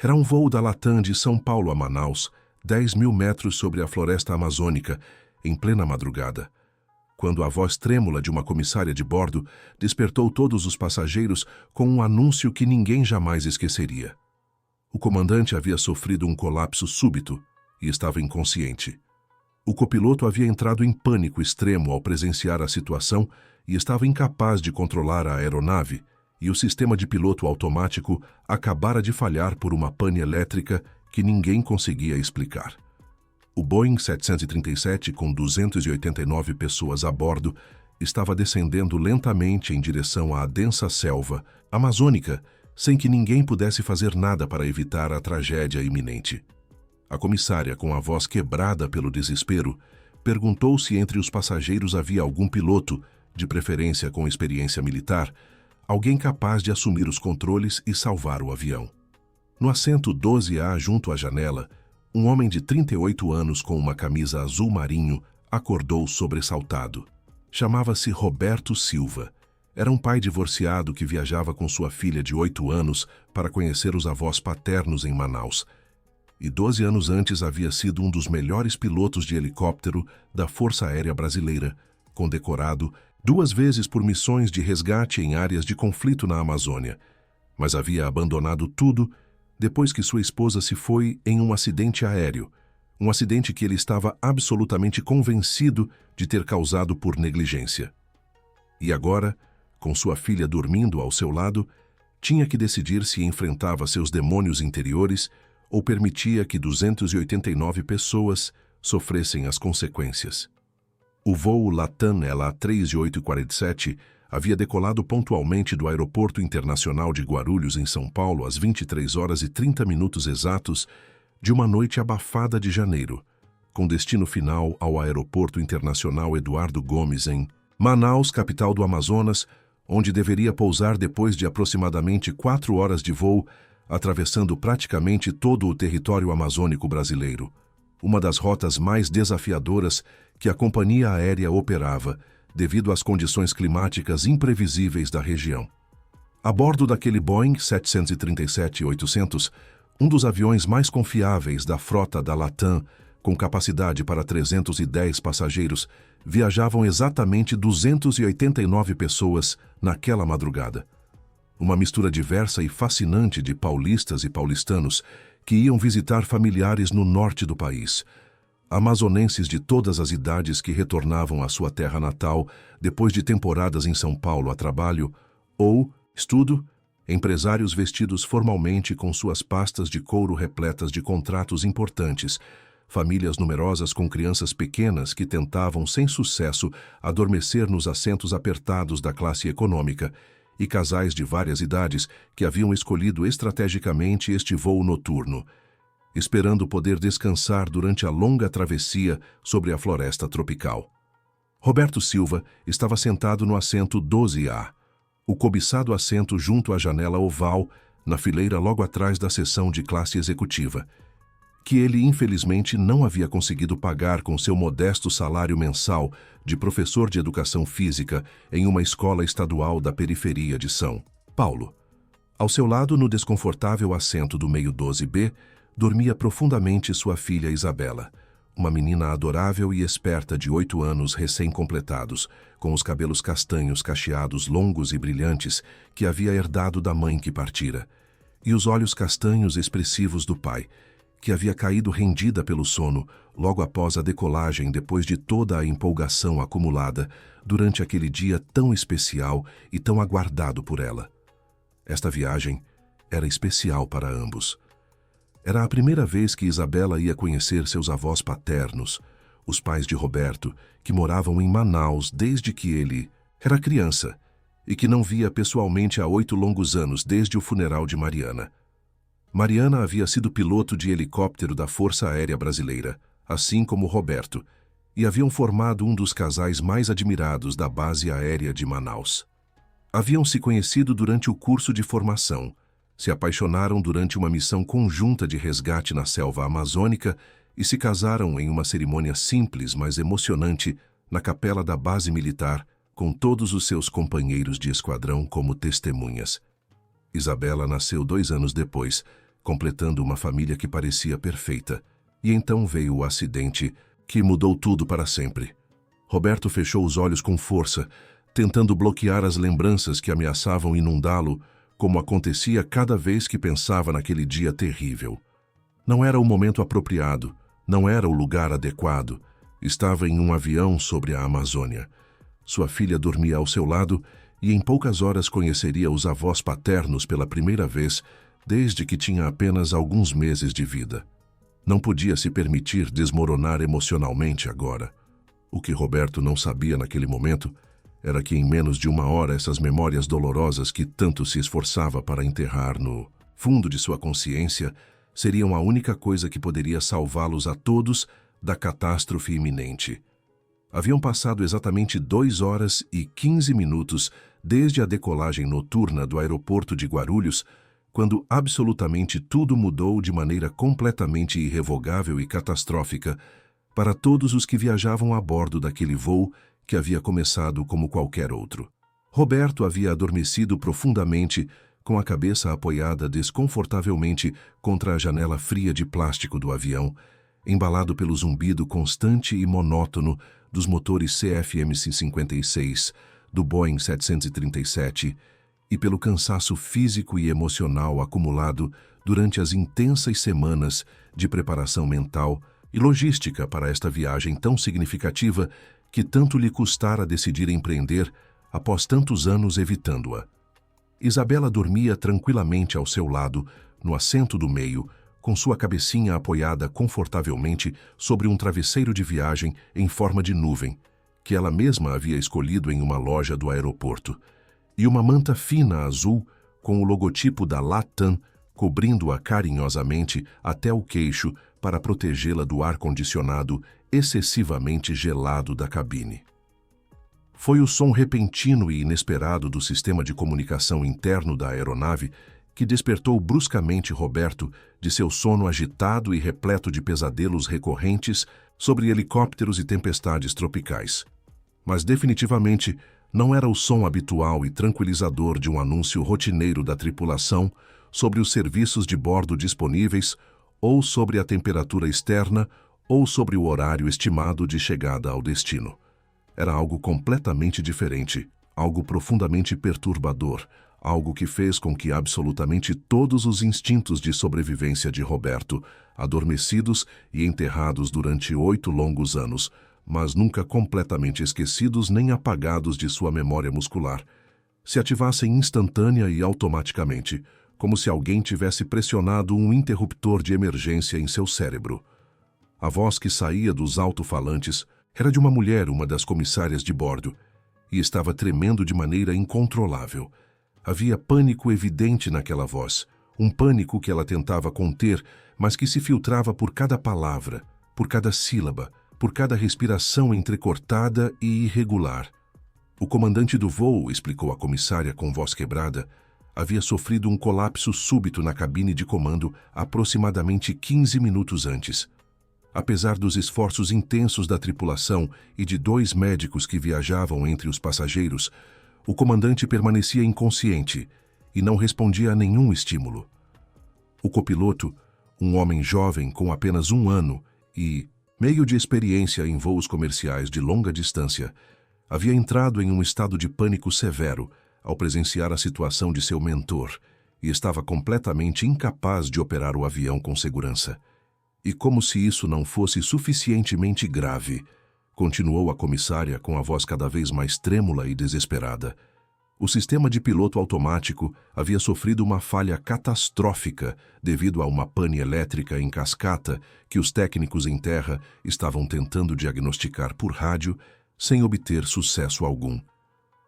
Era um voo da Latam de São Paulo a Manaus, 10.000 metros sobre a floresta amazônica, em plena madrugada, quando a voz trêmula de uma comissária de bordo despertou todos os passageiros com um anúncio que ninguém jamais esqueceria. O comandante havia sofrido um colapso súbito e estava inconsciente. O copiloto havia entrado em pânico extremo ao presenciar a situação e estava incapaz de controlar a aeronave, e o sistema de piloto automático acabara de falhar por uma pane elétrica que ninguém conseguia explicar. O Boeing 737, com 289 pessoas a bordo, estava descendendo lentamente em direção à densa selva amazônica, sem que ninguém pudesse fazer nada para evitar a tragédia iminente. A comissária, com a voz quebrada pelo desespero, perguntou se entre os passageiros havia algum piloto, de preferência com experiência militar, alguém capaz de assumir os controles e salvar o avião. No assento 12A, junto à janela, um homem de 38 anos com uma camisa azul marinho acordou sobressaltado. Chamava-se Roberto Silva. Era um pai divorciado que viajava com sua filha de 8 anos para conhecer os avós paternos em Manaus. E 12 anos antes havia sido um dos melhores pilotos de helicóptero da Força Aérea Brasileira, condecorado 2 vezes por missões de resgate em áreas de conflito na Amazônia, mas havia abandonado tudo depois que sua esposa se foi em um acidente aéreo, um acidente que ele estava absolutamente convencido de ter causado por negligência. E agora, com sua filha dormindo ao seu lado, tinha que decidir se enfrentava seus demônios interiores ou permitia que 289 pessoas sofressem as consequências. O voo Latam LA 3847 havia decolado pontualmente do Aeroporto Internacional de Guarulhos, em São Paulo, às 23h30 exatos de uma noite abafada de janeiro, com destino final ao Aeroporto Internacional Eduardo Gomes, em Manaus, capital do Amazonas, onde deveria pousar depois de aproximadamente 4 horas de voo, atravessando praticamente todo o território amazônico brasileiro, uma das rotas mais desafiadoras que a companhia aérea operava, devido às condições climáticas imprevisíveis da região. A bordo daquele Boeing 737-800, um dos aviões mais confiáveis da frota da Latam, com capacidade para 310 passageiros, viajavam exatamente 289 pessoas naquela madrugada. Uma mistura diversa e fascinante de paulistas e paulistanos que iam visitar familiares no norte do país, amazonenses de todas as idades que retornavam à sua terra natal depois de temporadas em São Paulo a trabalho ou estudo, empresários vestidos formalmente com suas pastas de couro repletas de contratos importantes, famílias numerosas com crianças pequenas que tentavam sem sucesso adormecer nos assentos apertados da classe econômica, e casais de várias idades que haviam escolhido estrategicamente este voo noturno, esperando poder descansar durante a longa travessia sobre a floresta tropical. Roberto Silva estava sentado no assento 12A, o cobiçado assento junto à janela oval, na fileira logo atrás da seção de classe executiva, que ele infelizmente não havia conseguido pagar com seu modesto salário mensal de professor de educação física em uma escola estadual da periferia de São Paulo. Ao seu lado, no desconfortável assento do meio 12B, dormia profundamente sua filha Isabela, uma menina adorável e esperta de 8 anos recém-completados, com os cabelos castanhos cacheados longos e brilhantes que havia herdado da mãe que partira, e os olhos castanhos expressivos do pai, que havia caído rendida pelo sono logo após a decolagem depois de toda a empolgação acumulada durante aquele dia tão especial e tão aguardado por ela. Esta viagem era especial para ambos. Era a primeira vez que Isabela ia conhecer seus avós paternos, os pais de Roberto, que moravam em Manaus desde que ele era criança e que não via pessoalmente há 8 longos anos desde o funeral de Mariana. Mariana havia sido piloto de helicóptero da Força Aérea Brasileira, assim como Roberto, e haviam formado um dos casais mais admirados da base aérea de Manaus. Haviam se conhecido durante o curso de formação, se apaixonaram durante uma missão conjunta de resgate na selva amazônica e se casaram em uma cerimônia simples, mas emocionante, na capela da base militar, com todos os seus companheiros de esquadrão como testemunhas. Isabela nasceu 2 anos depois, completando uma família que parecia perfeita. E então veio o acidente, que mudou tudo para sempre. Roberto fechou os olhos com força, tentando bloquear as lembranças que ameaçavam inundá-lo, como acontecia cada vez que pensava naquele dia terrível. Não era o momento apropriado, não era o lugar adequado. Estava em um avião sobre a Amazônia. Sua filha dormia ao seu lado e em poucas horas conheceria os avós paternos pela primeira vez desde que tinha apenas alguns meses de vida. Não podia se permitir desmoronar emocionalmente agora. O que Roberto não sabia naquele momento era que em menos de uma hora essas memórias dolorosas que tanto se esforçava para enterrar no fundo de sua consciência seriam a única coisa que poderia salvá-los a todos da catástrofe iminente. Haviam passado exatamente 2 horas e 15 minutos desde a decolagem noturna do aeroporto de Guarulhos, quando absolutamente tudo mudou de maneira completamente irrevogável e catastrófica para todos os que viajavam a bordo daquele voo que havia começado como qualquer outro. Roberto havia adormecido profundamente, com a cabeça apoiada desconfortavelmente contra a janela fria de plástico do avião, embalado pelo zumbido constante e monótono dos motores CFM56, do Boeing 737, e pelo cansaço físico e emocional acumulado durante as intensas semanas de preparação mental e logística para esta viagem tão significativa que tanto lhe custara decidir empreender após tantos anos evitando-a. Isabela dormia tranquilamente ao seu lado, no assento do meio, com sua cabecinha apoiada confortavelmente sobre um travesseiro de viagem em forma de nuvem, que ela mesma havia escolhido em uma loja do aeroporto, e uma manta fina azul com o logotipo da Latam cobrindo-a carinhosamente até o queixo para protegê-la do ar-condicionado excessivamente gelado da cabine. Foi o som repentino e inesperado do sistema de comunicação interno da aeronave que despertou bruscamente Roberto de seu sono agitado e repleto de pesadelos recorrentes sobre helicópteros e tempestades tropicais. Mas definitivamente não era o som habitual e tranquilizador de um anúncio rotineiro da tripulação sobre os serviços de bordo disponíveis, ou sobre a temperatura externa, ou sobre o horário estimado de chegada ao destino. Era algo completamente diferente, algo profundamente perturbador, algo que fez com que absolutamente todos os instintos de sobrevivência de Roberto, adormecidos e enterrados durante 8 longos anos, mas nunca completamente esquecidos nem apagados de sua memória muscular, se ativassem instantânea e automaticamente, como se alguém tivesse pressionado um interruptor de emergência em seu cérebro. A voz que saía dos alto-falantes era de uma mulher, uma das comissárias de bordo, e estava tremendo de maneira incontrolável. Havia pânico evidente naquela voz, um pânico que ela tentava conter, mas que se filtrava por cada palavra, por cada sílaba, por cada respiração entrecortada e irregular. O comandante do voo, explicou a comissária com voz quebrada, havia sofrido um colapso súbito na cabine de comando aproximadamente 15 minutos antes. Apesar dos esforços intensos da tripulação e de 2 médicos que viajavam entre os passageiros, o comandante permanecia inconsciente e não respondia a nenhum estímulo. O copiloto, um homem jovem com apenas 1 ano e meio de experiência em voos comerciais de longa distância, havia entrado em um estado de pânico severo ao presenciar a situação de seu mentor e estava completamente incapaz de operar o avião com segurança. E como se isso não fosse suficientemente grave, continuou a comissária com a voz cada vez mais trêmula e desesperada, o sistema de piloto automático havia sofrido uma falha catastrófica devido a uma pane elétrica em cascata que os técnicos em terra estavam tentando diagnosticar por rádio sem obter sucesso algum.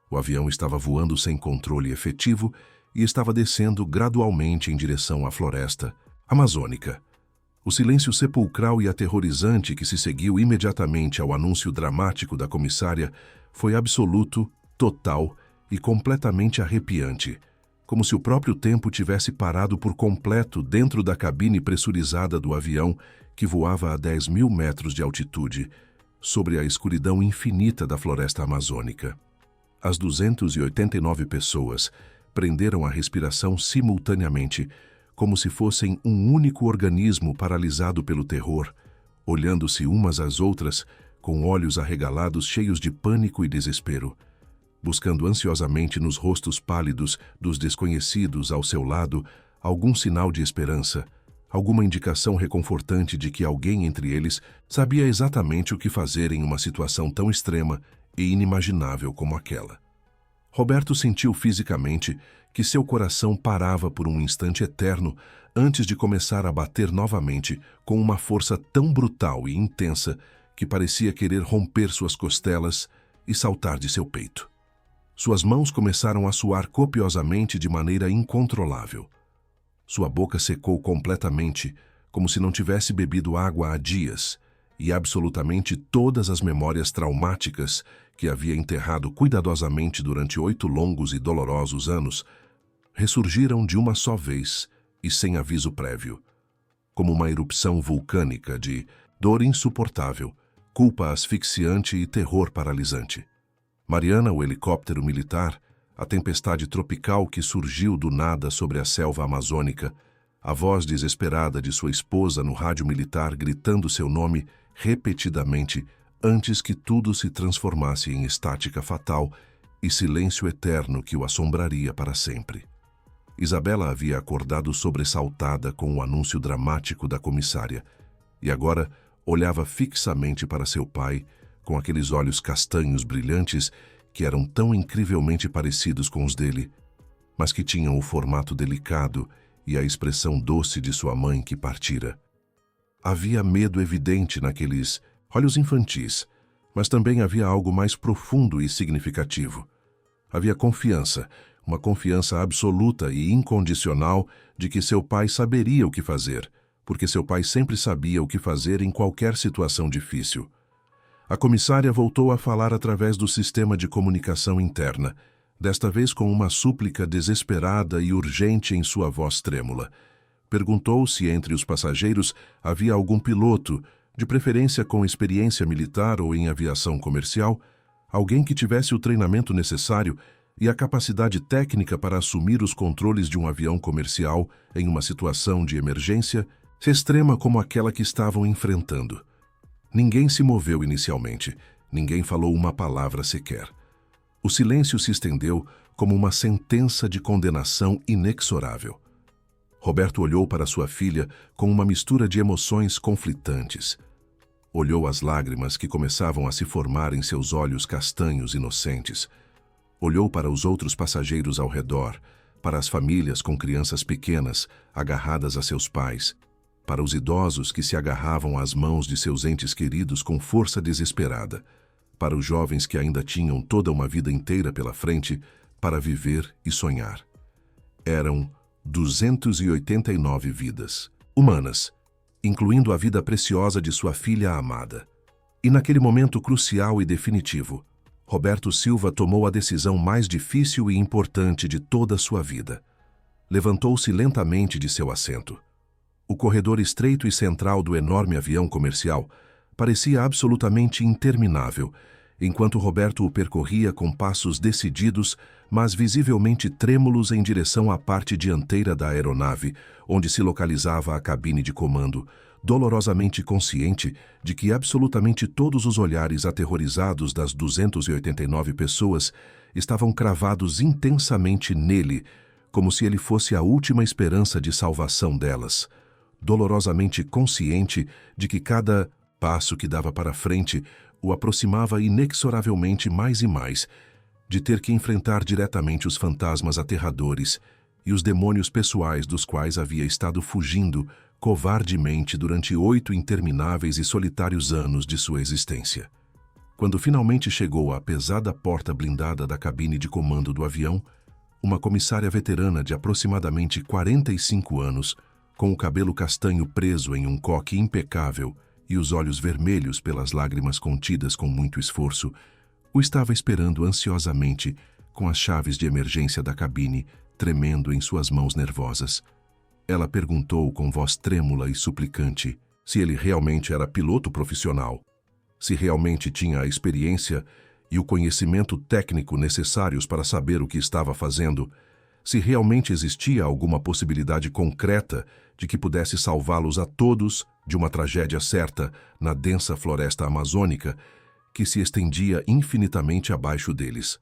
O avião estava voando sem controle efetivo e estava descendo gradualmente em direção à floresta amazônica. O silêncio sepulcral e aterrorizante que se seguiu imediatamente ao anúncio dramático da comissária foi absoluto, total e completamente arrepiante, como se o próprio tempo tivesse parado por completo dentro da cabine pressurizada do avião que voava a 10.000 metros de altitude, sobre a escuridão infinita da floresta amazônica. As 289 pessoas prenderam a respiração simultaneamente, como se fossem um único organismo paralisado pelo terror, olhando-se umas às outras, com olhos arregalados cheios de pânico e desespero, buscando ansiosamente nos rostos pálidos dos desconhecidos ao seu lado algum sinal de esperança, alguma indicação reconfortante de que alguém entre eles sabia exatamente o que fazer em uma situação tão extrema e inimaginável como aquela. Roberto sentiu fisicamente que seu coração parava por um instante eterno antes de começar a bater novamente com uma força tão brutal e intensa que parecia querer romper suas costelas e saltar de seu peito. Suas mãos começaram a suar copiosamente de maneira incontrolável. Sua boca secou completamente, como se não tivesse bebido água há dias, e absolutamente todas as memórias traumáticas que havia enterrado cuidadosamente durante 8 longos e dolorosos anos ressurgiram de uma só vez e sem aviso prévio, como uma erupção vulcânica de dor insuportável, culpa asfixiante e terror paralisante. Mariana, o helicóptero militar, a tempestade tropical que surgiu do nada sobre a selva amazônica, a voz desesperada de sua esposa no rádio militar gritando seu nome repetidamente antes que tudo se transformasse em estática fatal e silêncio eterno que o assombraria para sempre. Isabela havia acordado sobressaltada com o anúncio dramático da comissária e agora olhava fixamente para seu pai com aqueles olhos castanhos brilhantes que eram tão incrivelmente parecidos com os dele, mas que tinham o formato delicado e a expressão doce de sua mãe que partira. Havia medo evidente naqueles olhos infantis, mas também havia algo mais profundo e significativo. Havia confiança, uma confiança absoluta e incondicional de que seu pai saberia o que fazer, porque seu pai sempre sabia o que fazer em qualquer situação difícil. A comissária voltou a falar através do sistema de comunicação interna, desta vez com uma súplica desesperada e urgente em sua voz trêmula. Perguntou se entre os passageiros havia algum piloto, de preferência com experiência militar ou em aviação comercial, alguém que tivesse o treinamento necessário e a capacidade técnica para assumir os controles de um avião comercial em uma situação de emergência extrema como aquela que estavam enfrentando. Ninguém se moveu inicialmente, ninguém falou uma palavra sequer. O silêncio se estendeu como uma sentença de condenação inexorável. Roberto olhou para sua filha com uma mistura de emoções conflitantes. Olhou as lágrimas que começavam a se formar em seus olhos castanhos inocentes. Olhou para os outros passageiros ao redor, para as famílias com crianças pequenas agarradas a seus pais, para os idosos que se agarravam às mãos de seus entes queridos com força desesperada, para os jovens que ainda tinham toda uma vida inteira pela frente para viver e sonhar. Eram 289 vidas humanas, incluindo a vida preciosa de sua filha amada. E naquele momento crucial e definitivo, Roberto Silva tomou a decisão mais difícil e importante de toda a sua vida. Levantou-se lentamente de seu assento. O corredor estreito e central do enorme avião comercial parecia absolutamente interminável, enquanto Roberto o percorria com passos decididos, mas visivelmente trêmulos em direção à parte dianteira da aeronave, onde se localizava a cabine de comando, dolorosamente consciente de que absolutamente todos os olhares aterrorizados das 289 pessoas estavam cravados intensamente nele, como se ele fosse a última esperança de salvação delas. Dolorosamente consciente de que cada passo que dava para frente o aproximava inexoravelmente mais e mais de ter que enfrentar diretamente os fantasmas aterradores e os demônios pessoais dos quais havia estado fugindo covardemente durante 8 intermináveis e solitários anos de sua existência. Quando finalmente chegou à pesada porta blindada da cabine de comando do avião, uma comissária veterana de aproximadamente 45 anos, com o cabelo castanho preso em um coque impecável e os olhos vermelhos pelas lágrimas contidas com muito esforço, o estava esperando ansiosamente com as chaves de emergência da cabine tremendo em suas mãos nervosas. Ela perguntou com voz trêmula e suplicante se ele realmente era piloto profissional, se realmente tinha a experiência e o conhecimento técnico necessários para saber o que estava fazendo, se realmente existia alguma possibilidade concreta de que pudesse salvá-los a todos de uma tragédia certa na densa floresta amazônica que se estendia infinitamente abaixo deles.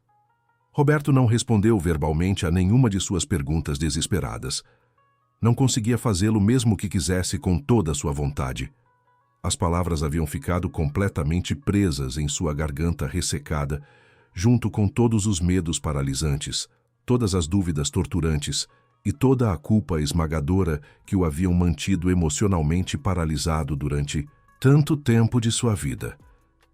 Roberto não respondeu verbalmente a nenhuma de suas perguntas desesperadas. Não conseguia fazê-lo mesmo que quisesse com toda a sua vontade. As palavras haviam ficado completamente presas em sua garganta ressecada, junto com todos os medos paralisantes, todas as dúvidas torturantes e toda a culpa esmagadora que o haviam mantido emocionalmente paralisado durante tanto tempo de sua vida.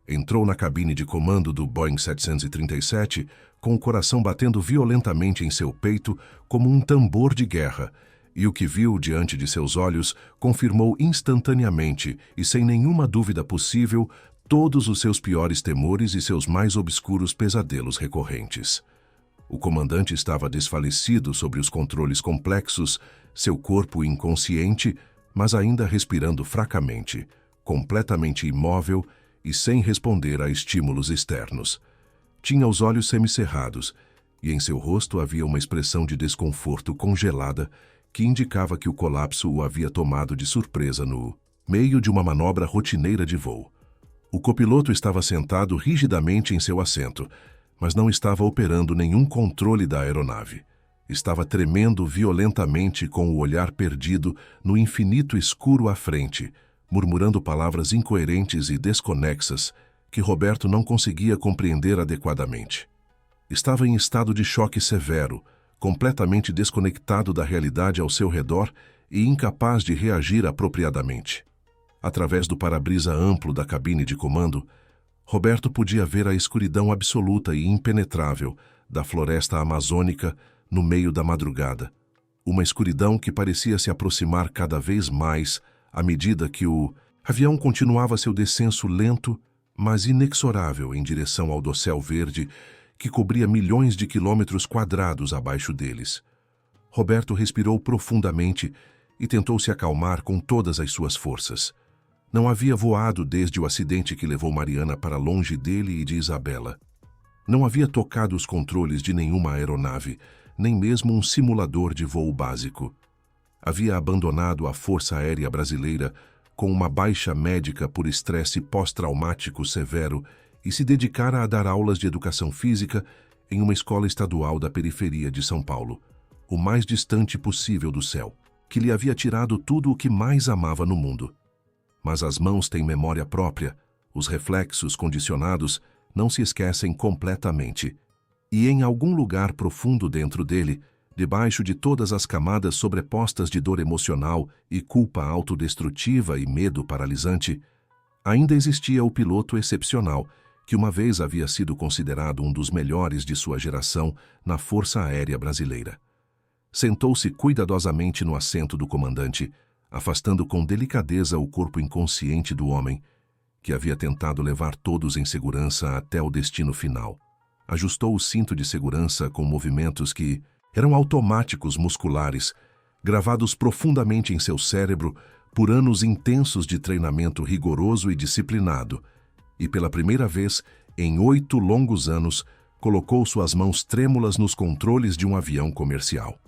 Entrou na cabine de comando do Boeing 737 com o coração batendo violentamente em seu peito como um tambor de guerra, e o que viu diante de seus olhos confirmou instantaneamente e sem nenhuma dúvida possível todos os seus piores temores e seus mais obscuros pesadelos recorrentes. O comandante estava desfalecido sobre os controles complexos, seu corpo inconsciente, mas ainda respirando fracamente, completamente imóvel e sem responder a estímulos externos. Tinha os olhos semicerrados e em seu rosto havia uma expressão de desconforto congelada que indicava que o colapso o havia tomado de surpresa no meio de uma manobra rotineira de voo. O copiloto estava sentado rigidamente em seu assento, mas não estava operando nenhum controle da aeronave. Estava tremendo violentamente com o olhar perdido no infinito escuro à frente, murmurando palavras incoerentes e desconexas que Roberto não conseguia compreender adequadamente. Estava em estado de choque severo, completamente desconectado da realidade ao seu redor e incapaz de reagir apropriadamente. Através do para-brisa amplo da cabine de comando, Roberto podia ver a escuridão absoluta e impenetrável da floresta amazônica no meio da madrugada. Uma escuridão que parecia se aproximar cada vez mais à medida que o avião continuava seu descenso lento, mas inexorável em direção ao dossel verde que cobria milhões de quilômetros quadrados abaixo deles. Roberto respirou profundamente e tentou se acalmar com todas as suas forças. Não havia voado desde o acidente que levou Mariana para longe dele e de Isabela. Não havia tocado os controles de nenhuma aeronave, nem mesmo um simulador de voo básico. Havia abandonado a Força Aérea Brasileira com uma baixa médica por estresse pós-traumático severo e se dedicara a dar aulas de educação física em uma escola estadual da periferia de São Paulo, o mais distante possível do céu, que lhe havia tirado tudo o que mais amava no mundo. Mas as mãos têm memória própria, os reflexos condicionados não se esquecem completamente. E em algum lugar profundo dentro dele, debaixo de todas as camadas sobrepostas de dor emocional e culpa autodestrutiva e medo paralisante, ainda existia o piloto excepcional, que uma vez havia sido considerado um dos melhores de sua geração na Força Aérea Brasileira. Sentou-se cuidadosamente no assento do comandante, afastando com delicadeza o corpo inconsciente do homem, que havia tentado levar todos em segurança até o destino final. Ajustou o cinto de segurança com movimentos que eram automáticos musculares, gravados profundamente em seu cérebro por anos intensos de treinamento rigoroso e disciplinado, e pela primeira vez, em 8 longos anos, colocou suas mãos trêmulas nos controles de um avião comercial.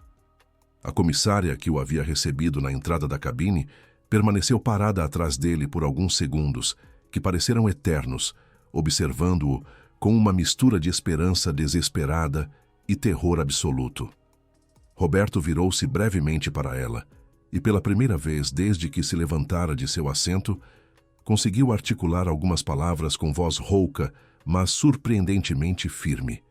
A comissária que o havia recebido na entrada da cabine permaneceu parada atrás dele por alguns segundos, que pareceram eternos, observando-o com uma mistura de esperança desesperada e terror absoluto. Roberto virou-se brevemente para ela e, pela primeira vez desde que se levantara de seu assento, conseguiu articular algumas palavras com voz rouca, mas surpreendentemente firme.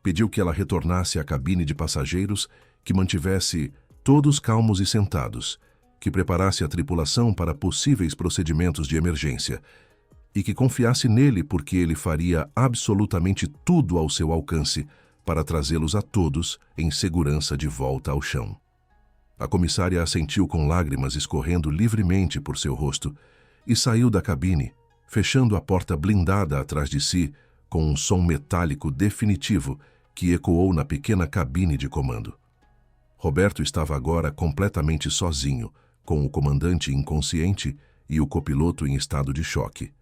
Pediu que ela retornasse à cabine de passageiros, que mantivesse todos calmos e sentados, que preparasse a tripulação para possíveis procedimentos de emergência e que confiasse nele porque ele faria absolutamente tudo ao seu alcance para trazê-los a todos em segurança de volta ao chão. A comissária assentiu com lágrimas escorrendo livremente por seu rosto e saiu da cabine, fechando a porta blindada atrás de si com um som metálico definitivo que ecoou na pequena cabine de comando. Roberto estava agora completamente sozinho, com o comandante inconsciente e o copiloto em estado de choque.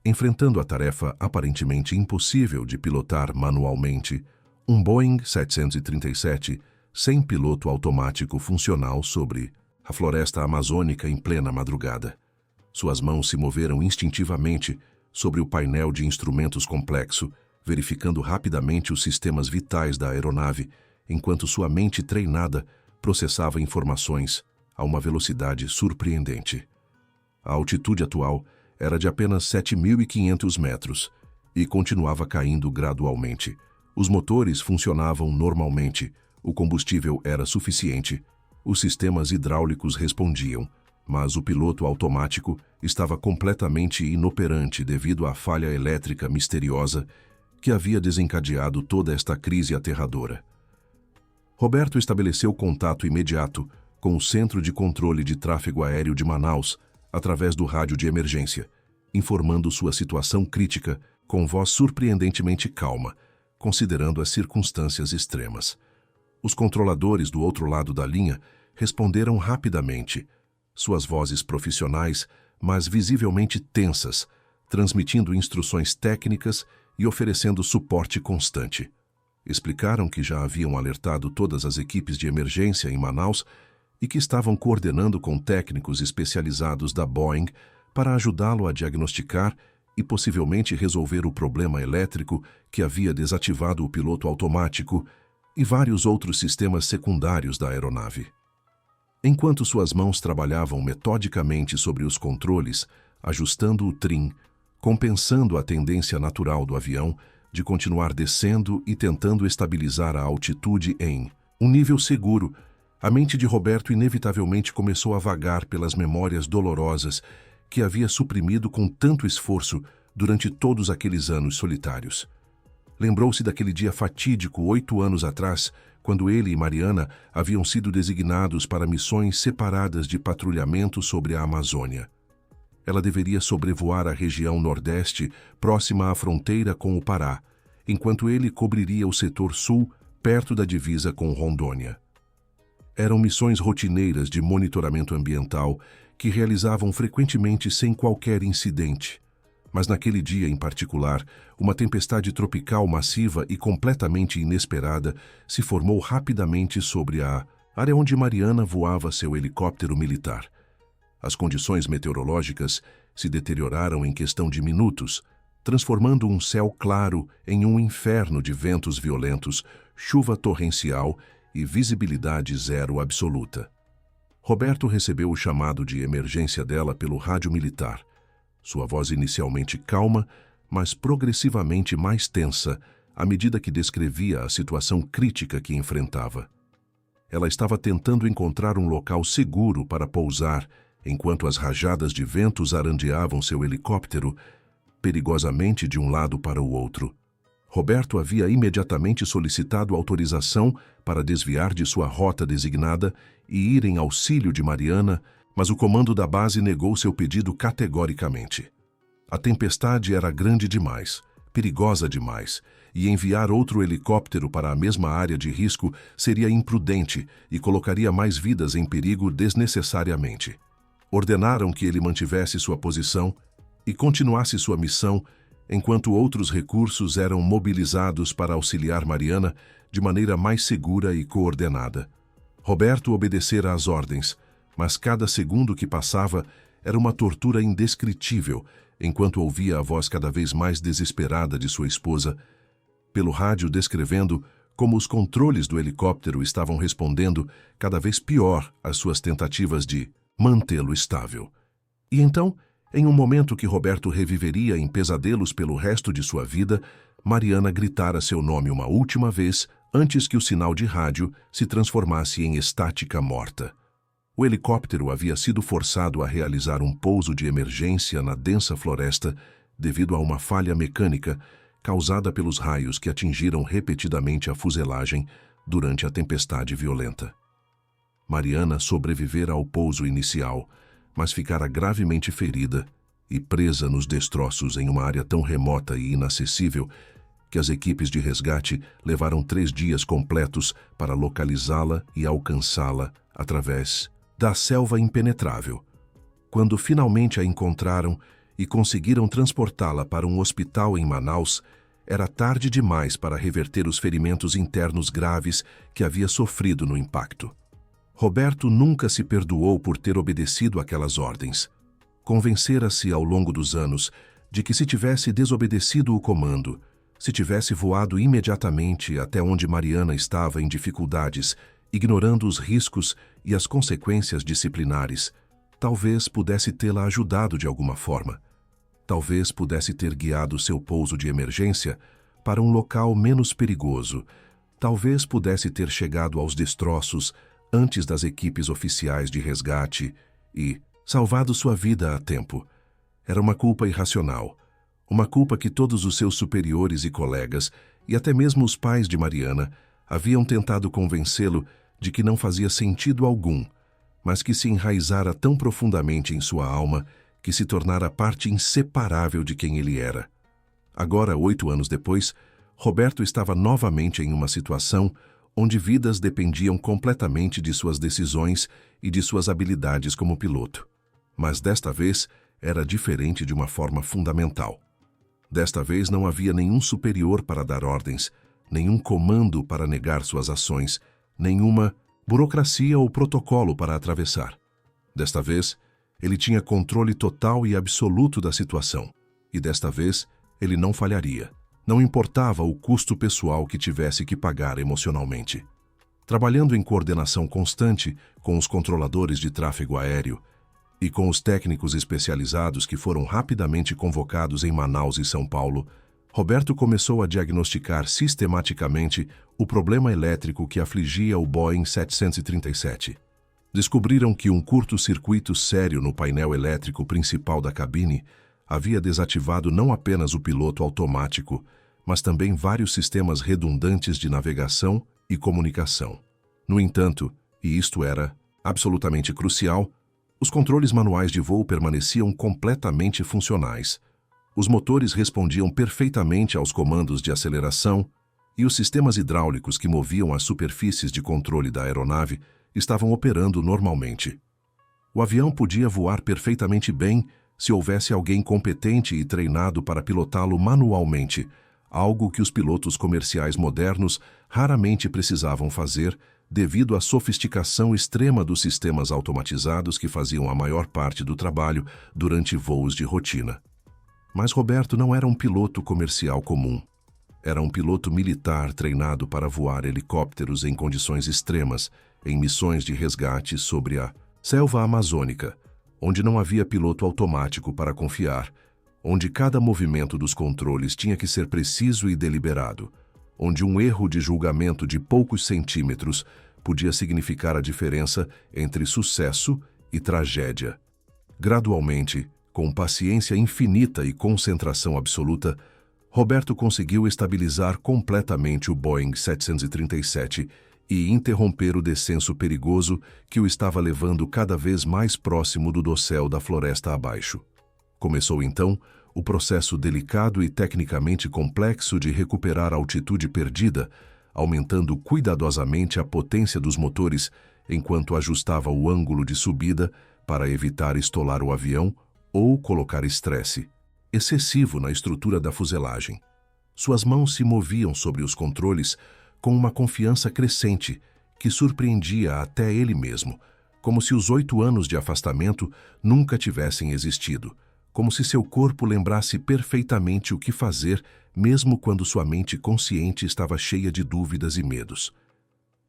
Enfrentando a tarefa aparentemente impossível de pilotar manualmente, um Boeing 737 sem piloto automático funcional sobre a floresta amazônica em plena madrugada. Suas mãos se moveram instintivamente sobre o painel de instrumentos complexo, verificando rapidamente os sistemas vitais da aeronave, enquanto sua mente treinada processava informações a uma velocidade surpreendente. A altitude atual era de apenas 7.500 metros e continuava caindo gradualmente. Os motores funcionavam normalmente, o combustível era suficiente, os sistemas hidráulicos respondiam, mas o piloto automático estava completamente inoperante devido à falha elétrica misteriosa que havia desencadeado toda esta crise aterradora. Roberto estabeleceu contato imediato com o Centro de Controle de Tráfego Aéreo de Manaus através do rádio de emergência, informando sua situação crítica com voz surpreendentemente calma, considerando as circunstâncias extremas. Os controladores do outro lado da linha responderam rapidamente, suas vozes profissionais, mas visivelmente tensas, transmitindo instruções técnicas e oferecendo suporte constante. Explicaram que já haviam alertado todas as equipes de emergência em Manaus e que estavam coordenando com técnicos especializados da Boeing para ajudá-lo a diagnosticar e possivelmente resolver o problema elétrico que havia desativado o piloto automático e vários outros sistemas secundários da aeronave. Enquanto suas mãos trabalhavam metodicamente sobre os controles, ajustando o trim, compensando a tendência natural do avião de continuar descendo e tentando estabilizar a altitude em um nível seguro, a mente de Roberto inevitavelmente começou a vagar pelas memórias dolorosas que havia suprimido com tanto esforço durante todos aqueles anos solitários. Lembrou-se daquele dia fatídico 8 anos atrás, quando ele e Mariana haviam sido designados para missões separadas de patrulhamento sobre a Amazônia. Ela deveria sobrevoar a região nordeste, próxima à fronteira com o Pará, enquanto ele cobriria o setor sul, perto da divisa com Rondônia. Eram missões rotineiras de monitoramento ambiental que realizavam frequentemente sem qualquer incidente. Mas naquele dia em particular, uma tempestade tropical massiva e completamente inesperada se formou rapidamente sobre a área onde Mariana voava seu helicóptero militar. As condições meteorológicas se deterioraram em questão de minutos, transformando um céu claro em um inferno de ventos violentos, chuva torrencial e visibilidade zero absoluta. Roberto recebeu o chamado de emergência dela pelo rádio militar. Sua voz inicialmente calma, mas progressivamente mais tensa, à medida que descrevia a situação crítica que enfrentava. Ela estava tentando encontrar um local seguro para pousar, enquanto as rajadas de vento zarandeavam seu helicóptero, perigosamente de um lado para o outro. Roberto havia imediatamente solicitado autorização para desviar de sua rota designada e ir em auxílio de Mariana, mas o comando da base negou seu pedido categoricamente. A tempestade era grande demais, perigosa demais, e enviar outro helicóptero para a mesma área de risco seria imprudente e colocaria mais vidas em perigo desnecessariamente. Ordenaram que ele mantivesse sua posição e continuasse sua missão, enquanto outros recursos eram mobilizados para auxiliar Mariana de maneira mais segura e coordenada. Roberto obedecera às ordens, mas cada segundo que passava era uma tortura indescritível, enquanto ouvia a voz cada vez mais desesperada de sua esposa, pelo rádio descrevendo como os controles do helicóptero estavam respondendo cada vez pior às suas tentativas de mantê-lo estável. E então, em um momento que Roberto reviveria em pesadelos pelo resto de sua vida, Mariana gritara seu nome uma última vez antes que o sinal de rádio se transformasse em estática morta. O helicóptero havia sido forçado a realizar um pouso de emergência na densa floresta devido a uma falha mecânica causada pelos raios que atingiram repetidamente a fuselagem durante a tempestade violenta. Mariana sobrevivera ao pouso inicial, mas ficara gravemente ferida e presa nos destroços em uma área tão remota e inacessível que as equipes de resgate levaram 3 dias completos para localizá-la e alcançá-la através da selva impenetrável. Quando finalmente a encontraram e conseguiram transportá-la para um hospital em Manaus, era tarde demais para reverter os ferimentos internos graves que havia sofrido no impacto. Roberto nunca se perdoou por ter obedecido àquelas ordens. Convencera-se ao longo dos anos de que se tivesse desobedecido o comando, se tivesse voado imediatamente até onde Mariana estava em dificuldades, ignorando os riscos e as consequências disciplinares, talvez pudesse tê-la ajudado de alguma forma. Talvez pudesse ter guiado seu pouso de emergência para um local menos perigoso. Talvez pudesse ter chegado aos destroços antes das equipes oficiais de resgate e salvado sua vida a tempo. Era uma culpa irracional. Uma culpa que todos os seus superiores e colegas, e até mesmo os pais de Mariana, haviam tentado convencê-lo de que não fazia sentido algum, mas que se enraizara tão profundamente em sua alma que se tornara parte inseparável de quem ele era. Agora, 8 anos depois, Roberto estava novamente em uma situação onde vidas dependiam completamente de suas decisões e de suas habilidades como piloto. Mas desta vez era diferente de uma forma fundamental. Desta vez não havia nenhum superior para dar ordens, nenhum comando para negar suas ações, nenhuma burocracia ou protocolo para atravessar. Desta vez, ele tinha controle total e absoluto da situação. E desta vez, ele não falharia. Não importava o custo pessoal que tivesse que pagar emocionalmente. Trabalhando em coordenação constante com os controladores de tráfego aéreo e com os técnicos especializados que foram rapidamente convocados em Manaus e São Paulo, Roberto começou a diagnosticar sistematicamente o problema elétrico que afligia o Boeing 737. Descobriram que um curto-circuito sério no painel elétrico principal da cabine havia desativado não apenas o piloto automático, mas também vários sistemas redundantes de navegação e comunicação. No entanto, e isto era absolutamente crucial, os controles manuais de voo permaneciam completamente funcionais. Os motores respondiam perfeitamente aos comandos de aceleração e os sistemas hidráulicos que moviam as superfícies de controle da aeronave estavam operando normalmente. O avião podia voar perfeitamente bem se houvesse alguém competente e treinado para pilotá-lo manualmente, algo que os pilotos comerciais modernos raramente precisavam fazer devido à sofisticação extrema dos sistemas automatizados que faziam a maior parte do trabalho durante voos de rotina. Mas Roberto não era um piloto comercial comum. Era um piloto militar treinado para voar helicópteros em condições extremas, em missões de resgate sobre a selva amazônica, onde não havia piloto automático para confiar, onde cada movimento dos controles tinha que ser preciso e deliberado, onde um erro de julgamento de poucos centímetros podia significar a diferença entre sucesso e tragédia. Gradualmente, com paciência infinita e concentração absoluta, Roberto conseguiu estabilizar completamente o Boeing 737 e interromper o descenso perigoso que o estava levando cada vez mais próximo do dossel da floresta abaixo. Começou então o processo delicado e tecnicamente complexo de recuperar a altitude perdida, aumentando cuidadosamente a potência dos motores enquanto ajustava o ângulo de subida para evitar estolar o avião ou colocar estresse excessivo na estrutura da fuselagem. Suas mãos se moviam sobre os controles com uma confiança crescente que surpreendia até ele mesmo, como se os 8 anos de afastamento nunca tivessem existido, como se seu corpo lembrasse perfeitamente o que fazer, mesmo quando sua mente consciente estava cheia de dúvidas e medos.